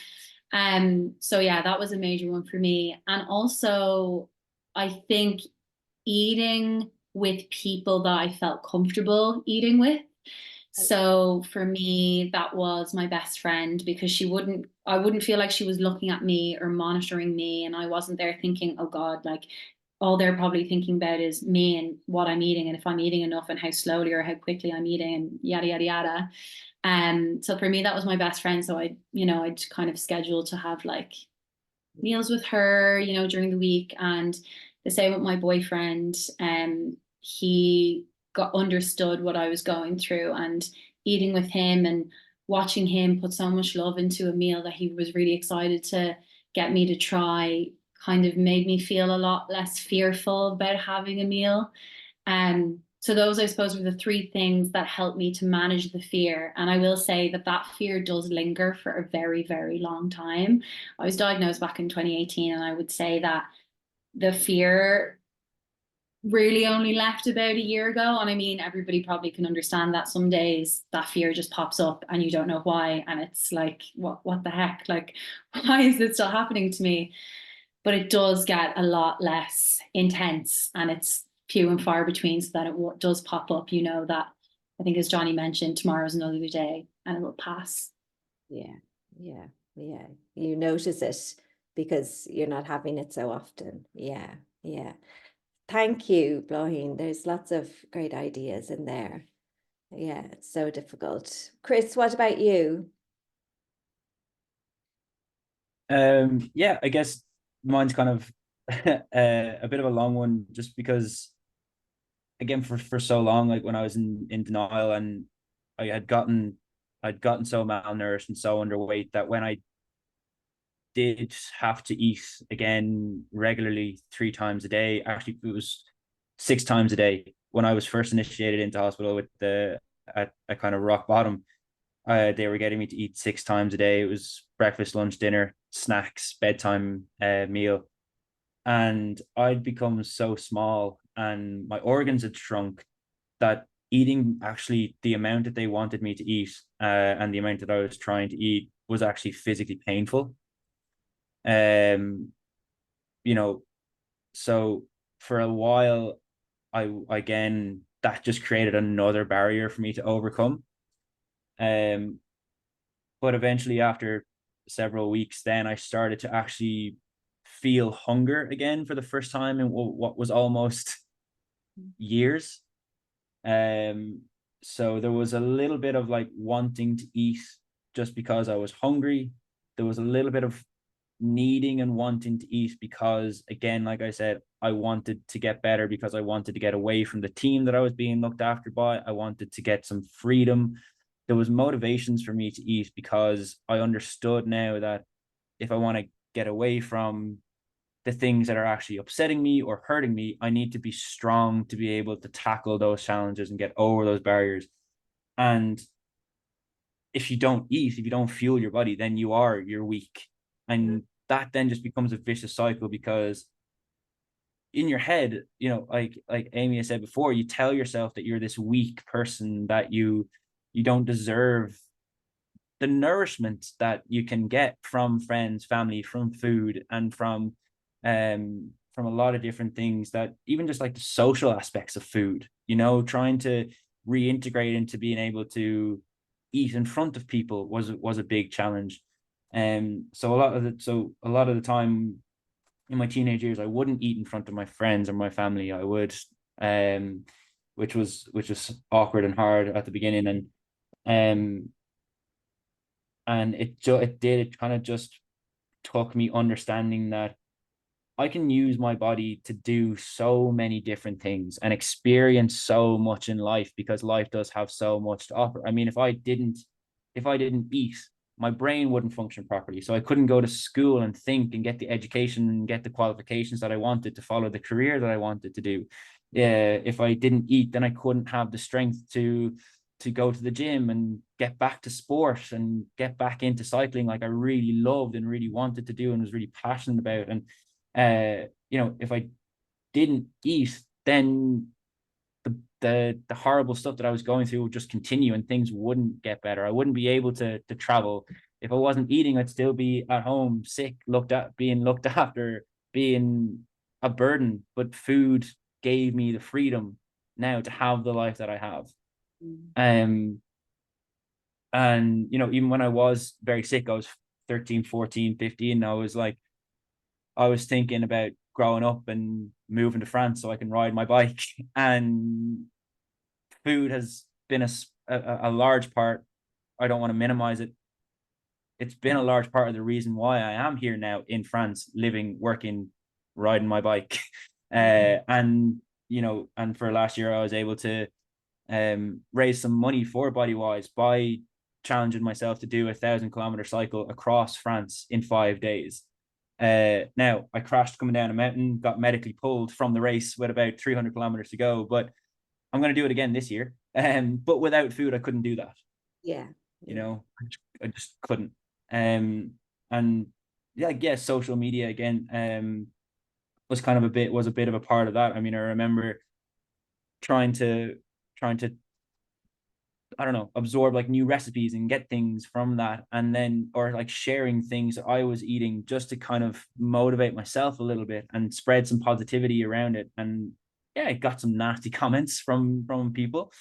So yeah, that was a major one for me. And also, I think eating with people that I felt comfortable eating with. So for me, that was my best friend, because I wouldn't feel like she was looking at me or monitoring me. And I wasn't there thinking, oh God, like all they're probably thinking about is me and what I'm eating and if I'm eating enough and how slowly or how quickly I'm eating and yada, yada, yada. So for me, that was my best friend. So I'd kind of scheduled to have like meals with her, during the week. And the same with my boyfriend. He understood what I was going through, and eating with him and watching him put so much love into a meal that he was really excited to get me to try kind of made me feel a lot less fearful about having a meal. So those, I suppose, were the three things that helped me to manage the fear. And I will say that fear does linger for a very, very long time. I was diagnosed back in 2018, and I would say that the fear really only left about a year ago. And I mean, everybody probably can understand that some days that fear just pops up and you don't know why. And it's like, what the heck? Like, why is this still happening to me? But it does get a lot less intense, and it's few and far between, so that it does pop up, that I think, as Johnny mentioned, tomorrow's another day and it will pass. Yeah. You notice it because you're not having it so often. Yeah. Thank you, Bláithín. There's lots of great ideas in there. Yeah, it's so difficult. Chris, what about you? Yeah, I guess mine's kind of a bit of a long one, just because again, for so long, like when I was in denial, and I'd gotten so malnourished and so underweight that when I did have to eat again regularly 3 times a day, actually it was 6 times a day when I was first initiated into hospital with at kind of rock bottom. They were getting me to eat 6 times a day. It was breakfast, lunch, dinner, snacks, bedtime meal. And I'd become so small and my organs had shrunk that eating actually the amount that they wanted me to eat and the amount that I was trying to eat was actually physically painful. So for a while, again, that just created another barrier for me to overcome. But eventually, after several weeks, then I started to actually feel hunger again for the first time in what was almost years. So there was a little bit of like wanting to eat just because I was hungry. There was a little bit of needing and wanting to eat because, again, like I said, I wanted to get better because I wanted to get away from the team that I was being looked after by. I wanted to get some freedom. There was motivations for me to eat because I understood now that if I want to get away from the things that are actually upsetting me or hurting me, I need to be strong to be able to tackle those challenges and get over those barriers. And if you don't eat, if you don't fuel your body, then you're weak. And that then just becomes a vicious cycle, because in your head, like Amy has said before, you tell yourself that you're this weak person, that you don't deserve the nourishment that you can get from friends, family, from food, and from a lot of different things, that even just like the social aspects of food, trying to reintegrate into being able to eat in front of people was a big challenge. So a lot of the time in my teenage years, I wouldn't eat in front of my friends or my family. I would, which was awkward and hard at the beginning, and it kind of just took me understanding that I can use my body to do so many different things and experience so much in life, because life does have so much to offer. I mean, if I didn't eat, my brain wouldn't function properly. So I couldn't go to school and think and get the education and get the qualifications that I wanted to follow the career that I wanted to do. Yeah, if I didn't eat, then I couldn't have the strength to go to the gym and get back to sport and get back into cycling like I really loved and really wanted to do and was really passionate about. And you know, if I didn't eat, then the horrible stuff that I was going through would just continue and things wouldn't get better. I wouldn't be able to travel. If I wasn't eating, I'd still be at home, sick, being looked after, being a burden. But food gave me the freedom now to have the life that I have. And you know, even when I was very sick, I was 13, 14, 15, I was thinking about growing up and moving to France so I can ride my bike. And food has been a large part. I don't want to minimize it. It's been a large part of the reason why I am here now in France, living, working, riding my bike. And you know, and for last year I was able to raise some money for Bodywhys by challenging myself to do a 1,000-kilometer cycle across France in 5 days. Now I crashed coming down a mountain, got medically pulled from the race with about 300 kilometers to go, but I'm going to do it again this year. But without food, I couldn't do that. Yeah. You know, I just couldn't. And yeah, I guess social media again was a bit of a part of that. I mean, I remember trying to I don't know, absorb like new recipes and get things from that, and then or like sharing things I was eating just to kind of motivate myself a little bit and spread some positivity around it. And yeah, I got some nasty comments from people.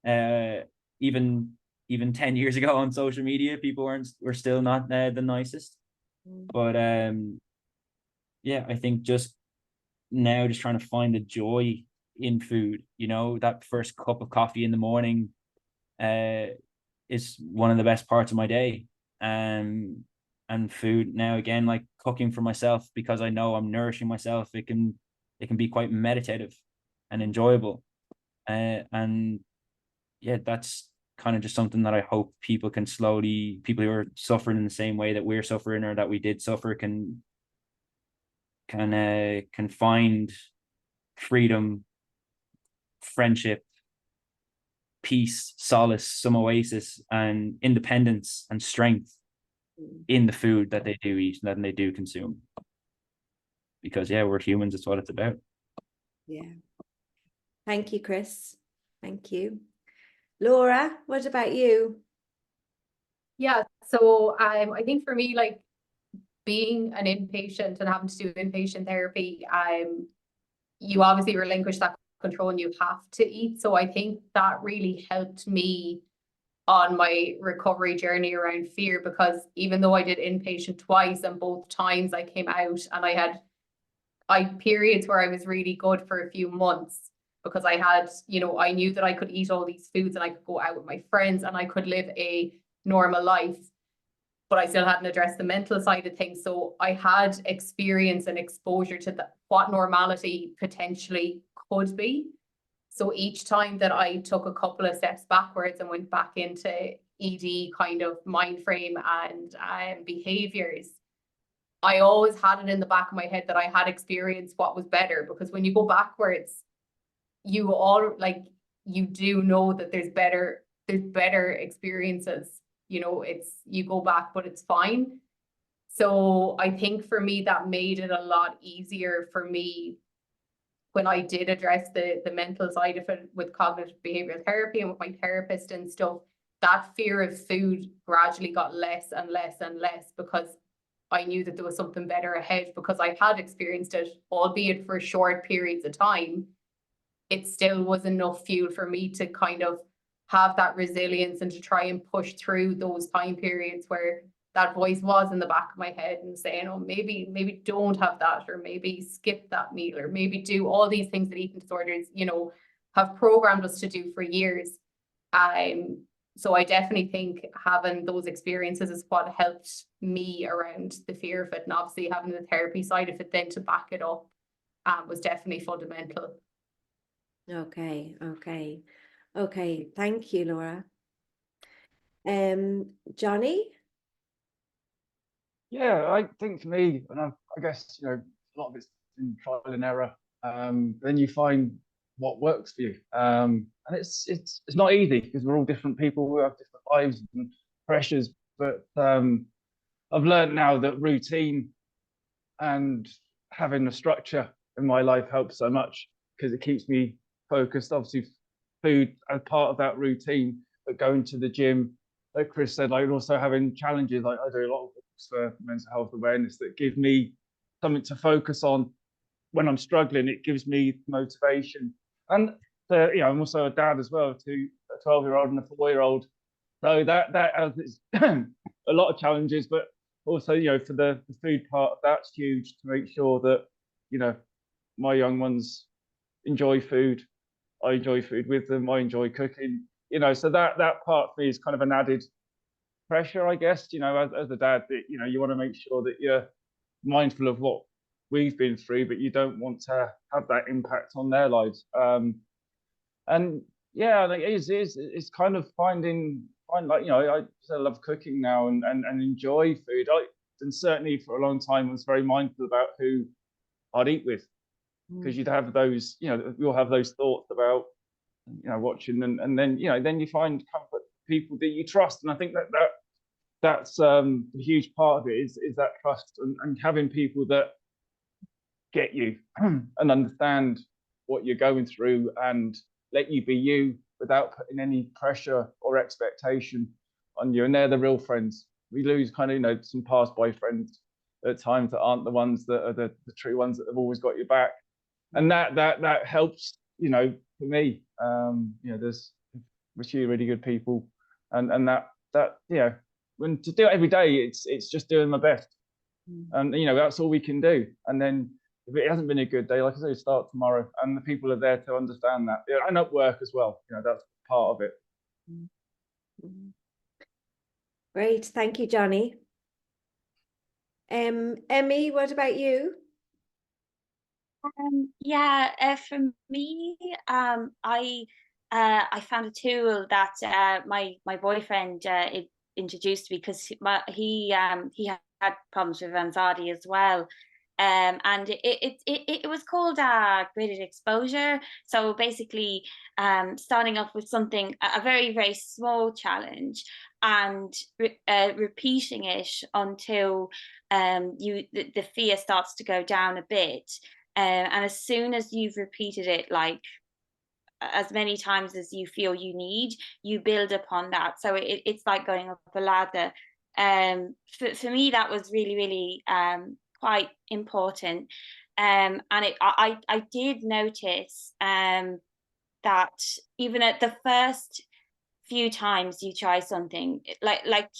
Even 10 years ago on social media, people were still not the nicest. But yeah, I think just now just trying to find the joy in food, you know, that first cup of coffee in the morning is one of the best parts of my day. And food now, again, like cooking for myself, because I know I'm nourishing myself, it can be quite meditative and enjoyable. And yeah, that's kind of just something that I hope people who are suffering in the same way that we're suffering or that we did suffer can find freedom, friendship, peace, solace, some oasis, and independence and strength in the food that they do eat and that they do consume. Because yeah, we're humans, it's what it's about. Yeah. Thank you, Chris. Thank you. Laura, what about you? Yeah, so I think for me, like being an inpatient and having to do inpatient therapy, you obviously relinquish that control and you have to eat. So I think that really helped me on my recovery journey around fear, because even though I did inpatient twice and both times I came out and I had periods where I was really good for a few months, because I had, you know, I knew that I could eat all these foods and I could go out with my friends and I could live a normal life, but I still hadn't addressed the mental side of things. So I had experience and exposure to what normality potentially could be. So each time that I took a couple of steps backwards and went back into ED kind of mind frame and behaviors, I always had it in the back of my head that I had experienced what was better, because when you go backwards, you do know that there's better experiences. You know, you go back, but it's fine. So I think for me, that made it a lot easier for me when I did address the mental side of it with cognitive behavioral therapy and with my therapist and stuff. That fear of food gradually got less and less and less, because I knew that there was something better ahead, because I had experienced it, albeit for short periods of time. It still was enough fuel for me to kind of have that resilience and to try and push through those time periods where that voice was in the back of my head and saying, oh, maybe don't have that, or maybe skip that meal, or maybe do all these things that eating disorders, you know, have programmed us to do for years. So I definitely think having those experiences is what helped me around the fear of it, and obviously having the therapy side of it then to back it up was definitely fundamental. Okay. Thank you, Laura. Johnny? Yeah, I think for me, and I guess, a lot of it's in trial and error. Then you find what works for you. And it's not easy because we're all different people. We have different lives and pressures. But I've learned now that routine and having a structure in my life helps so much because it keeps me focused. Obviously, food as part of that routine, but going to the gym, like Chris said, like also having challenges. Like I do a lot of walks for mental health awareness that give me something to focus on when I'm struggling. It gives me motivation. And I'm also a dad as well to a 12-year-old and a 4-year-old. So that has a lot of challenges, but also, for the food part, that's huge to make sure that, my young ones enjoy food. I enjoy food with them. I enjoy cooking, so that part for me is kind of an added pressure, I guess, as a dad, that, you want to make sure that you're mindful of what we've been through, but you don't want to have that impact on their lives. And yeah, like it's kind of I love cooking now and enjoy food. And certainly for a long time I was very mindful about who I'd eat with, because you'd have those, we all have those thoughts about, watching, and then then you find comfort people that you trust, and I think that's a huge part of it is that trust and having people that get you and understand what you're going through and let you be you without putting any pressure or expectation on you. And they're the real friends. We lose kind of, some past boyfriends at times that aren't the ones that are the true ones that have always got your back. And that helps, for me. There's a few really good people, and that when to do it every day, it's just doing my best. And that's all we can do. And then if it hasn't been a good day, like I say, start tomorrow, and the people are there to understand that. And at work as well, that's part of it. Great, thank you, Johnny. Emmy, what about you? For me, I found a tool that my boyfriend introduced me, because he had problems with anxiety as well. And it was called graded exposure. So basically, starting off with something, a very, very small challenge, and repeating it until the fear starts to go down a bit. And as soon as you've repeated it, like as many times as you feel you need, you build upon that. So it's like going up a ladder. For me, that was really, really quite important. And I did notice that even at the first few times you try something, like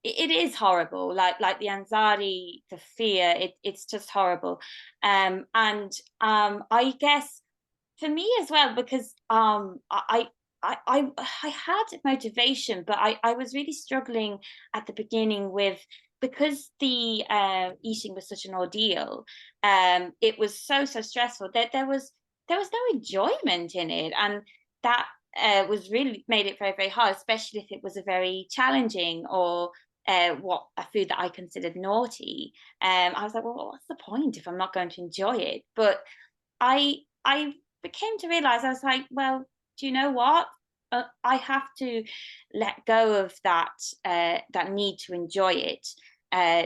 it is horrible, like the anxiety, the fear, it's just horrible. And I guess for me as well, because I had motivation, but I was really struggling at the beginning with, because the eating was such an ordeal. It was so stressful that there was no enjoyment in it, and that was really made it very, very hard, especially if it was a very challenging or a food that I considered naughty. I was like, well, what's the point if I'm not going to enjoy it? But I came to realize, I was like, well, do you know what? I have to let go of that need to enjoy it,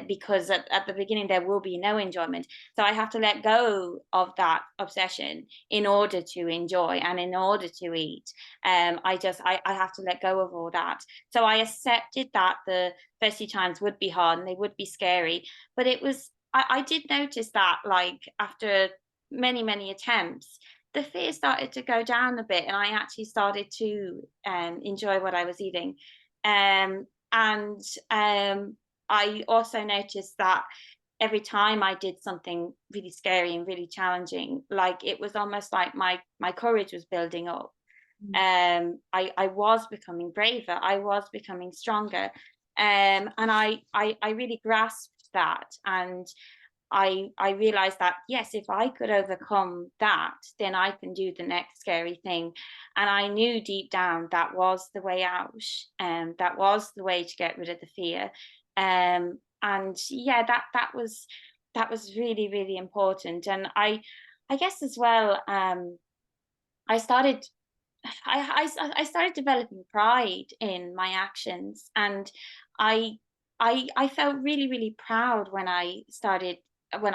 because at the beginning there will be no enjoyment. So I have to let go of that obsession in order to enjoy and in order to eat. I have to let go of all that. So I accepted that the first few times would be hard and they would be scary, but I did notice that, like, after many attempts, the fear started to go down a bit, and I actually started to enjoy what I was eating. And I also noticed that every time I did something really scary and really challenging, like, it was almost like my courage was building up. I was becoming braver, I was becoming stronger, and I really grasped that, and I realized that yes, if I could overcome that, then I can do the next scary thing. And I knew deep down that was the way out, and that was the way to get rid of the fear. And yeah, that was really, really important. And I guess as well, I started I started developing pride in my actions, and I I felt really, really proud when I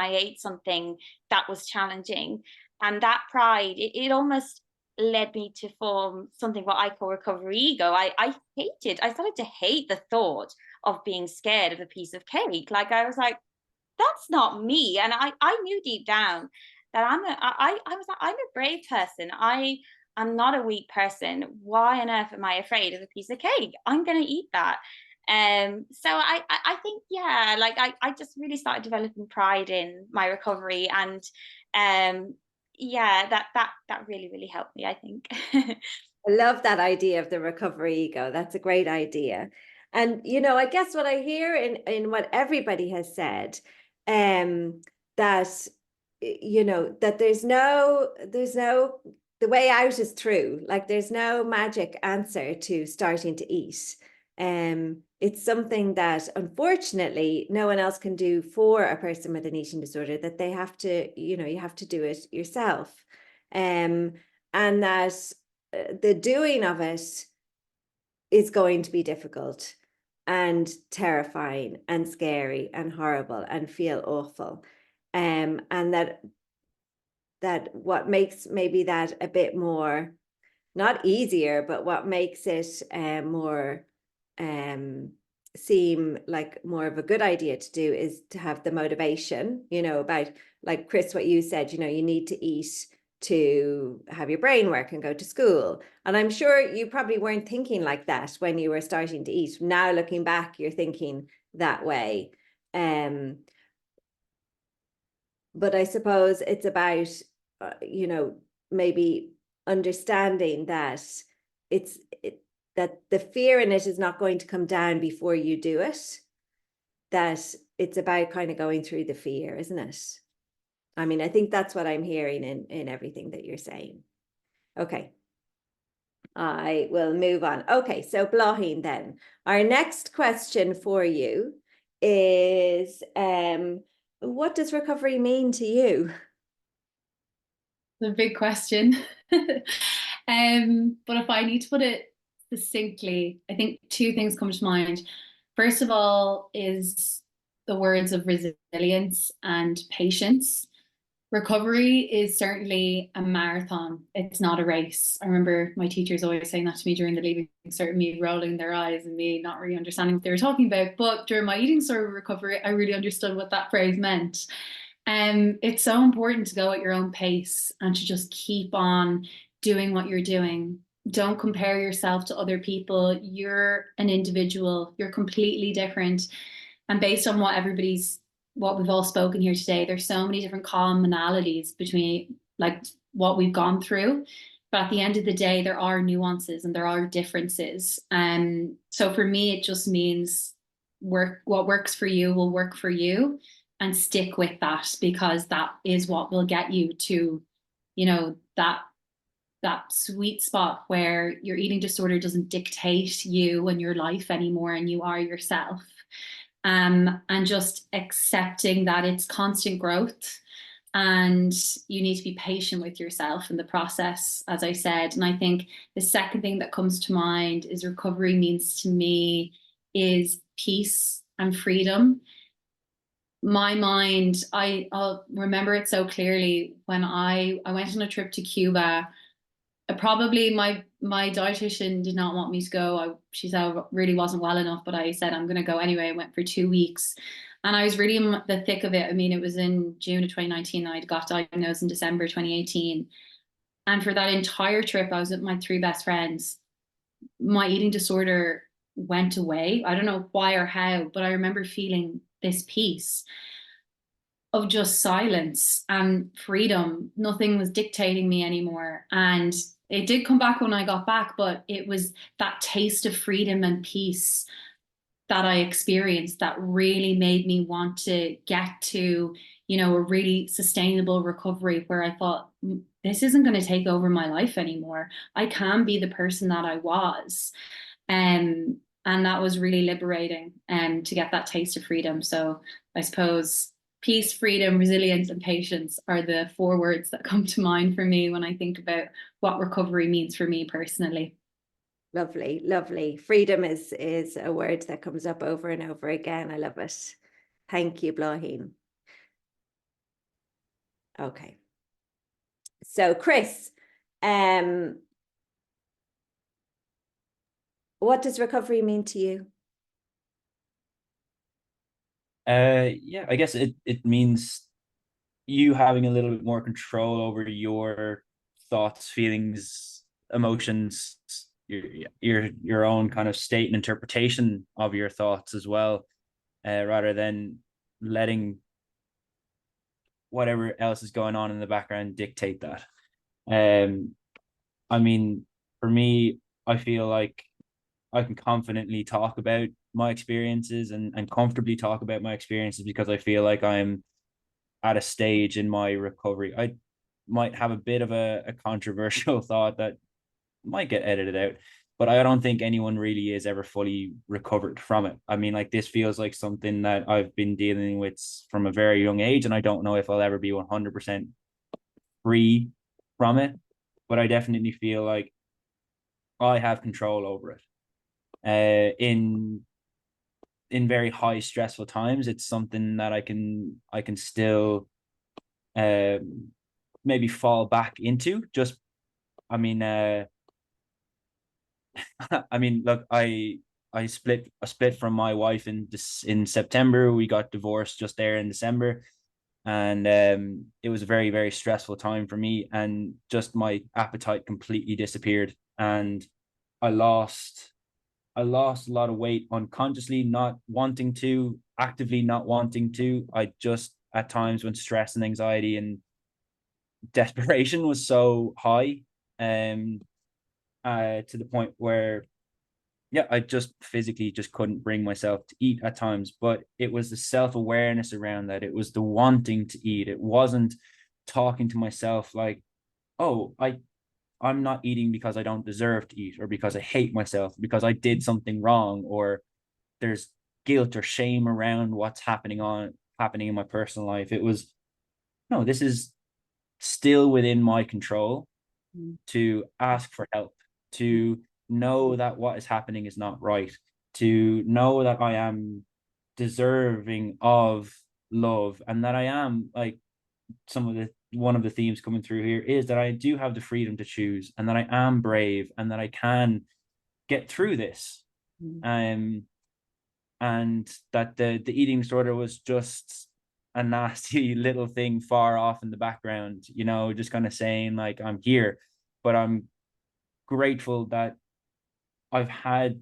ate something that was challenging, and that pride, it almost led me to form something what I call recovery ego. I started to hate the thought of being scared of a piece of cake. Like, I was like, that's not me. And I knew deep down that I was like, I'm a brave person. I'm not a weak person. Why on earth am I afraid of a piece of cake? I'm gonna eat that. So I think, yeah, like I just really started developing pride in my recovery, and yeah, that really, really helped me, I think. I love that idea of the recovery ego. That's a great idea. And, you know, I guess what I hear in what everybody has said, that, you know, that there's no, the way out is through. Like, there's no magic answer to starting to eat. It's something that unfortunately no one else can do for a person with an eating disorder, that they have to, you know, you have to do it yourself. And that the doing of it is going to be difficult and terrifying and scary and horrible and feel awful. And that what makes maybe that a bit more, not easier, but what makes it more seem like more of a good idea to do is to have the motivation, you know, about, like Chris, what you said, you know, you need to eat to have your brain work and go to school. And I'm sure you probably weren't thinking like that when you were starting to eat. Now looking back, you're thinking that way. But I suppose it's about, you know, maybe understanding that that the fear in it is not going to come down before you do it, that it's about kind of going through the fear, isn't it? I mean, I think that's what I'm hearing in everything that you're saying. Okay. I will move on. Okay, so Bláithín then. Our next question for you is, what does recovery mean to you? The big question. But if I need to put it succinctly, I think two things come to mind. First of all is the words of resilience and patience. Recovery is certainly a marathon. It's not a race. I remember my teachers always saying that to me during the Leaving Cert, me rolling their eyes and me not really understanding what they were talking about. But during my eating disorder recovery, I really understood what that phrase meant. It's so important to go at your own pace and to just keep on doing what you're doing. Don't compare yourself to other people. You're an individual. You're completely different. And based on what we've all spoken here today, there's so many different commonalities between like what we've gone through. But at the end of the day, there are nuances and there are differences. So for me, it just means what works for you will work for you, and stick with that, because that is what will get you to, you know, that sweet spot where your eating disorder doesn't dictate you and your life anymore, and you are yourself. And just accepting that it's constant growth, and you need to be patient with yourself in the process, as I said. And I think the second thing that comes to mind is recovery means to me is peace and freedom. My mind, I'll remember it so clearly when I went on a trip to Cuba. Probably my dietitian did not want me to go. She said I really wasn't well enough, but I said I'm going to go anyway. I went for 2 weeks, and I was really in the thick of it. I mean, it was in June of 2019. I got diagnosed in December 2018, and for that entire trip, I was with my 3 best friends. My eating disorder went away. I don't know why or how, but I remember feeling this peace. of just silence and freedom. Nothing was dictating me anymore. And it did come back when I got back, but it was that taste of freedom and peace that I experienced that really made me want to get to, you know, a really sustainable recovery where I thought, this isn't going to take over my life anymore. I can be the person that I was. And that was really liberating to get that taste of freedom. So I suppose peace, freedom, resilience, and patience are the 4 words that come to mind for me when I think about what recovery means for me personally. Lovely, lovely. Freedom is a word that comes up over and over again. I love it. Thank you, Bláithín. Okay. So, Chris, what does recovery mean to you? Yeah, I guess it means you having a little bit more control over your thoughts, feelings, emotions, your own kind of state and interpretation of your thoughts as well, rather than letting whatever else is going on in the background dictate that. I mean, for me, I feel like I can confidently talk about my experiences and comfortably talk about my experiences because I feel like I'm at a stage in my recovery. I might have a bit of a controversial thought that might get edited out, but I don't think anyone really is ever fully recovered from it. I mean, like, this feels like something that I've been dealing with from a very young age, and I don't know if I'll ever be 100% free from it, but I definitely feel like I have control over it. In very high stressful times, it's something that I can still maybe fall back into. Just, I mean, I mean, look, I split from my wife in September. We got divorced just there in December, and it was a very, very stressful time for me, and just my appetite completely disappeared, and I lost a lot of weight unconsciously, not wanting to, actively not wanting to. I just, at times, when stress and anxiety and desperation was so high, to the point where, yeah, I just physically just couldn't bring myself to eat at times. But it was the self-awareness around that. It was the wanting to eat. It wasn't talking to myself like, oh, I'm not eating because I don't deserve to eat, or because I hate myself, because I did something wrong, or there's guilt or shame around what's happening in my personal life. It was, no, this is still within my control to ask for help, to know that what is happening is not right, to know that I am deserving of love, and that I am, like, one of the themes coming through here is that I do have the freedom to choose, and that I am brave, and that I can get through this. And that the eating disorder was just a nasty little thing far off in the background, you know, just kind of saying like, I'm here. But I'm grateful that I've had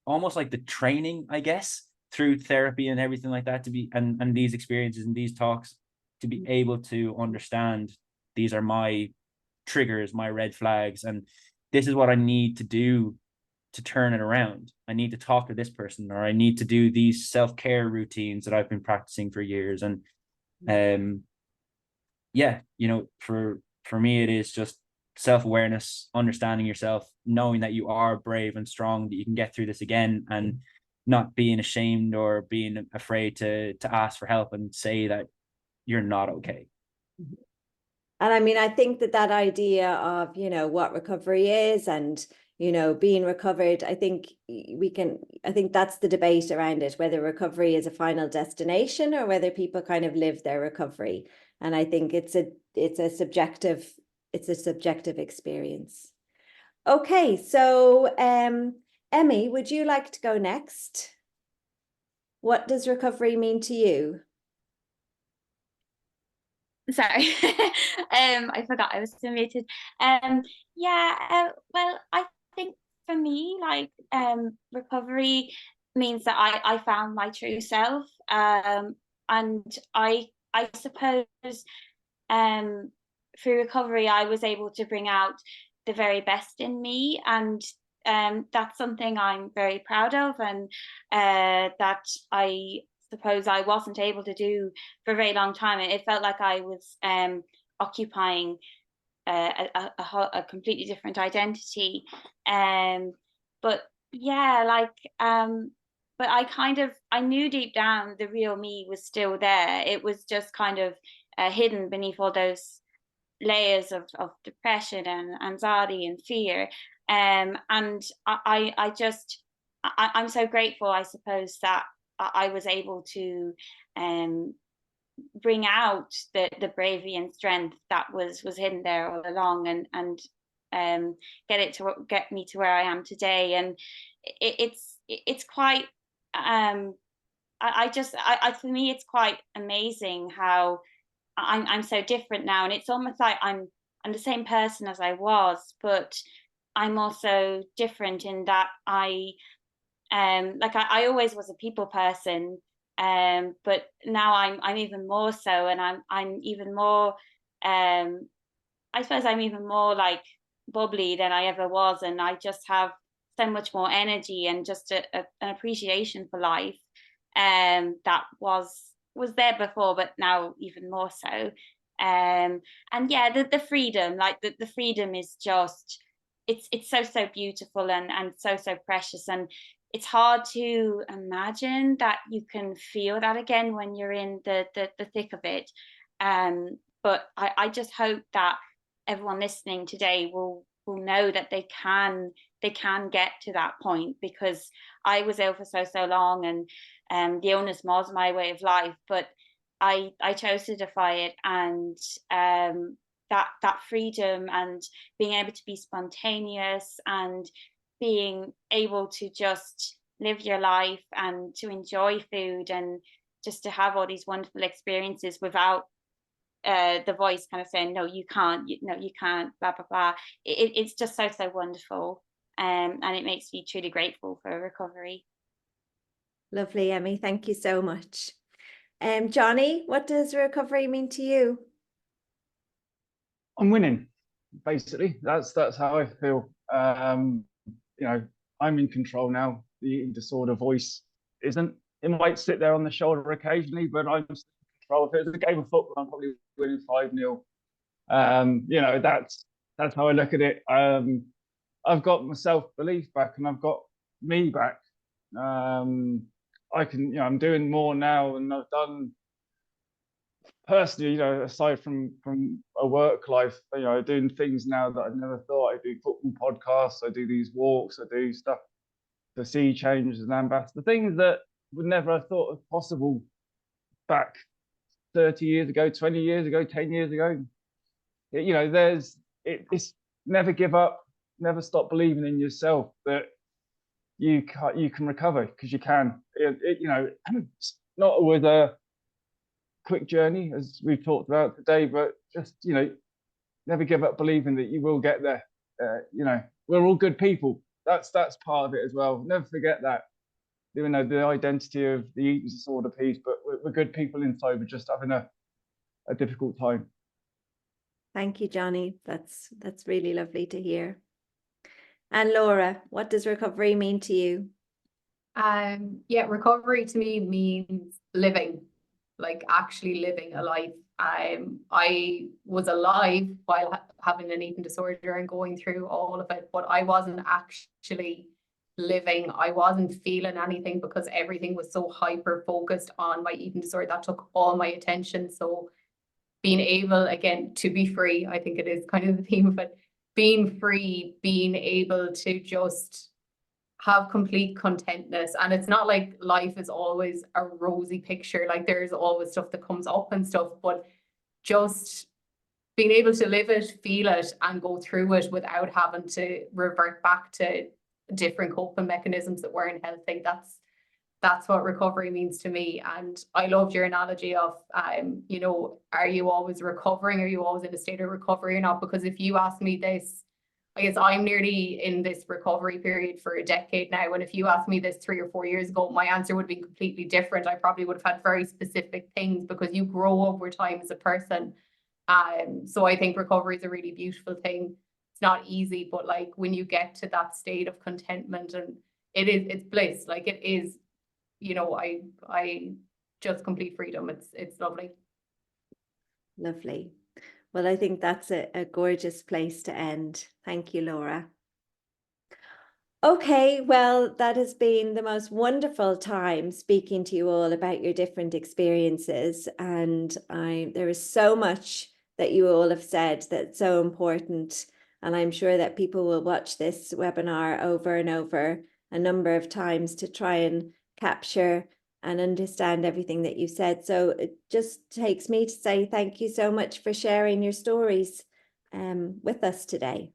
almost like the training, I guess, through therapy and everything like that, to be and these experiences and these talks, to be able to understand these are my triggers, my red flags, and this is what I need to do to turn it around. I need to talk to this person, or I need to do these self-care routines that I've been practicing for years. And yeah, you know, for me, it is just self-awareness, understanding yourself, knowing that you are brave and strong, that you can get through this again, and not being ashamed or being afraid to ask for help and say that you're not okay. And I mean, I think that idea of, you know, what recovery is, and, you know, being recovered, I think that's the debate around it, whether recovery is a final destination or whether people kind of live their recovery. And I think it's a subjective experience. Okay, so Emmy, would you like to go next? What does recovery mean to you? Sorry, I forgot I was still muted. Well, I think for me, like, recovery means that I found my true self. I suppose through recovery I was able to bring out the very best in me, and that's something I'm very proud of, and that I suppose I wasn't able to do for a very long time. It felt like I was occupying a completely different identity. But yeah, like but I knew deep down the real me was still there. It was just kind of hidden beneath all those layers of depression and anxiety and fear. And I just I'm so grateful, I suppose, that I was able to bring out the bravery and strength that was hidden there all along, and get me to where I am today. And it's quite for me it's quite amazing how I'm so different now, and it's almost like I'm the same person as I was, but I'm also different in that I always was a people person, but now I'm even more so, and I'm even more I suppose I'm even more like bubbly than I ever was, and I just have so much more energy and just an appreciation for life that was there before, but now even more so. And yeah, the freedom, like the freedom is just it's so beautiful and so precious, and it's hard to imagine that you can feel that again when you're in the thick of it. But I just hope that everyone listening today will know that they can get to that point, because I was ill for so long, and the illness was my way of life, but I chose to defy it, and that freedom and being able to be spontaneous and being able to just live your life and to enjoy food and just to have all these wonderful experiences without the voice kind of saying, no, you can't, no, you can't, blah, blah, blah. It's just so wonderful. And it makes me truly grateful for recovery. Lovely, Emmy. Thank you so much. Johnny, what does recovery mean to you? I'm winning, basically. That's how I feel. You know, I'm in control now. The eating disorder voice isn't. It might sit there on the shoulder occasionally, but I'm still in control. If it was a game of football, I'm probably winning 5-0. You know, that's how I look at it. I've got my self-belief back, and I've got me back. I can, you know, I'm doing more now than I've done personally, you know, aside from a work life, you know, doing things now that I never thought. I do football podcasts, I do these walks, I do stuff for Sea Change as an ambassador, things that would never have thought of possible back 30 years ago, 20 years ago, 10 years ago. You know, it's never give up, never stop believing in yourself that you can recover, because you can. You know, it's not always a quick journey, as we've talked about today, but just, you know, never give up believing that you will get there. You know, we're all good people. That's part of it as well. Never forget that. You know, the identity of the eating disorder piece, but we're good people inside. We're just having a difficult time. Thank you, Johnny. That's really lovely to hear. And Laura, what does recovery mean to you? Yeah, recovery to me means living, like actually living a life. I was alive while having an eating disorder and going through all of it, but I wasn't actually living. I wasn't feeling anything because everything was so hyper focused on my eating disorder. That took all my attention. So being able, again, to be free, I think it is kind of the theme of it, being free, being able to just have complete contentness. And it's not like life is always a rosy picture, like there's always stuff that comes up and stuff, but just being able to live it, feel it, and go through it without having to revert back to different coping mechanisms that weren't healthy. That's what recovery means to me. And I loved your analogy of, you know, are you always recovering? Are you always in a state of recovery or not? Because if you ask me this I guess I'm nearly in this recovery period for a decade now. And if you asked me this 3 or 4 years ago, my answer would be completely different. I probably would have had very specific things because you grow over time as a person. So I think recovery is a really beautiful thing. It's not easy, but like when you get to that state of contentment, and it's bliss. Like it is, you know, I just complete freedom. It's lovely. Lovely. Well, I think that's a gorgeous place to end. Thank you, Laura. Okay, well, that has been the most wonderful time speaking to you all about your different experiences. And there is so much that you all have said that's so important. And I'm sure that people will watch this webinar over and over a number of times to try and capture and understand everything that you said. So it just takes me to say thank you so much for sharing your stories with us today.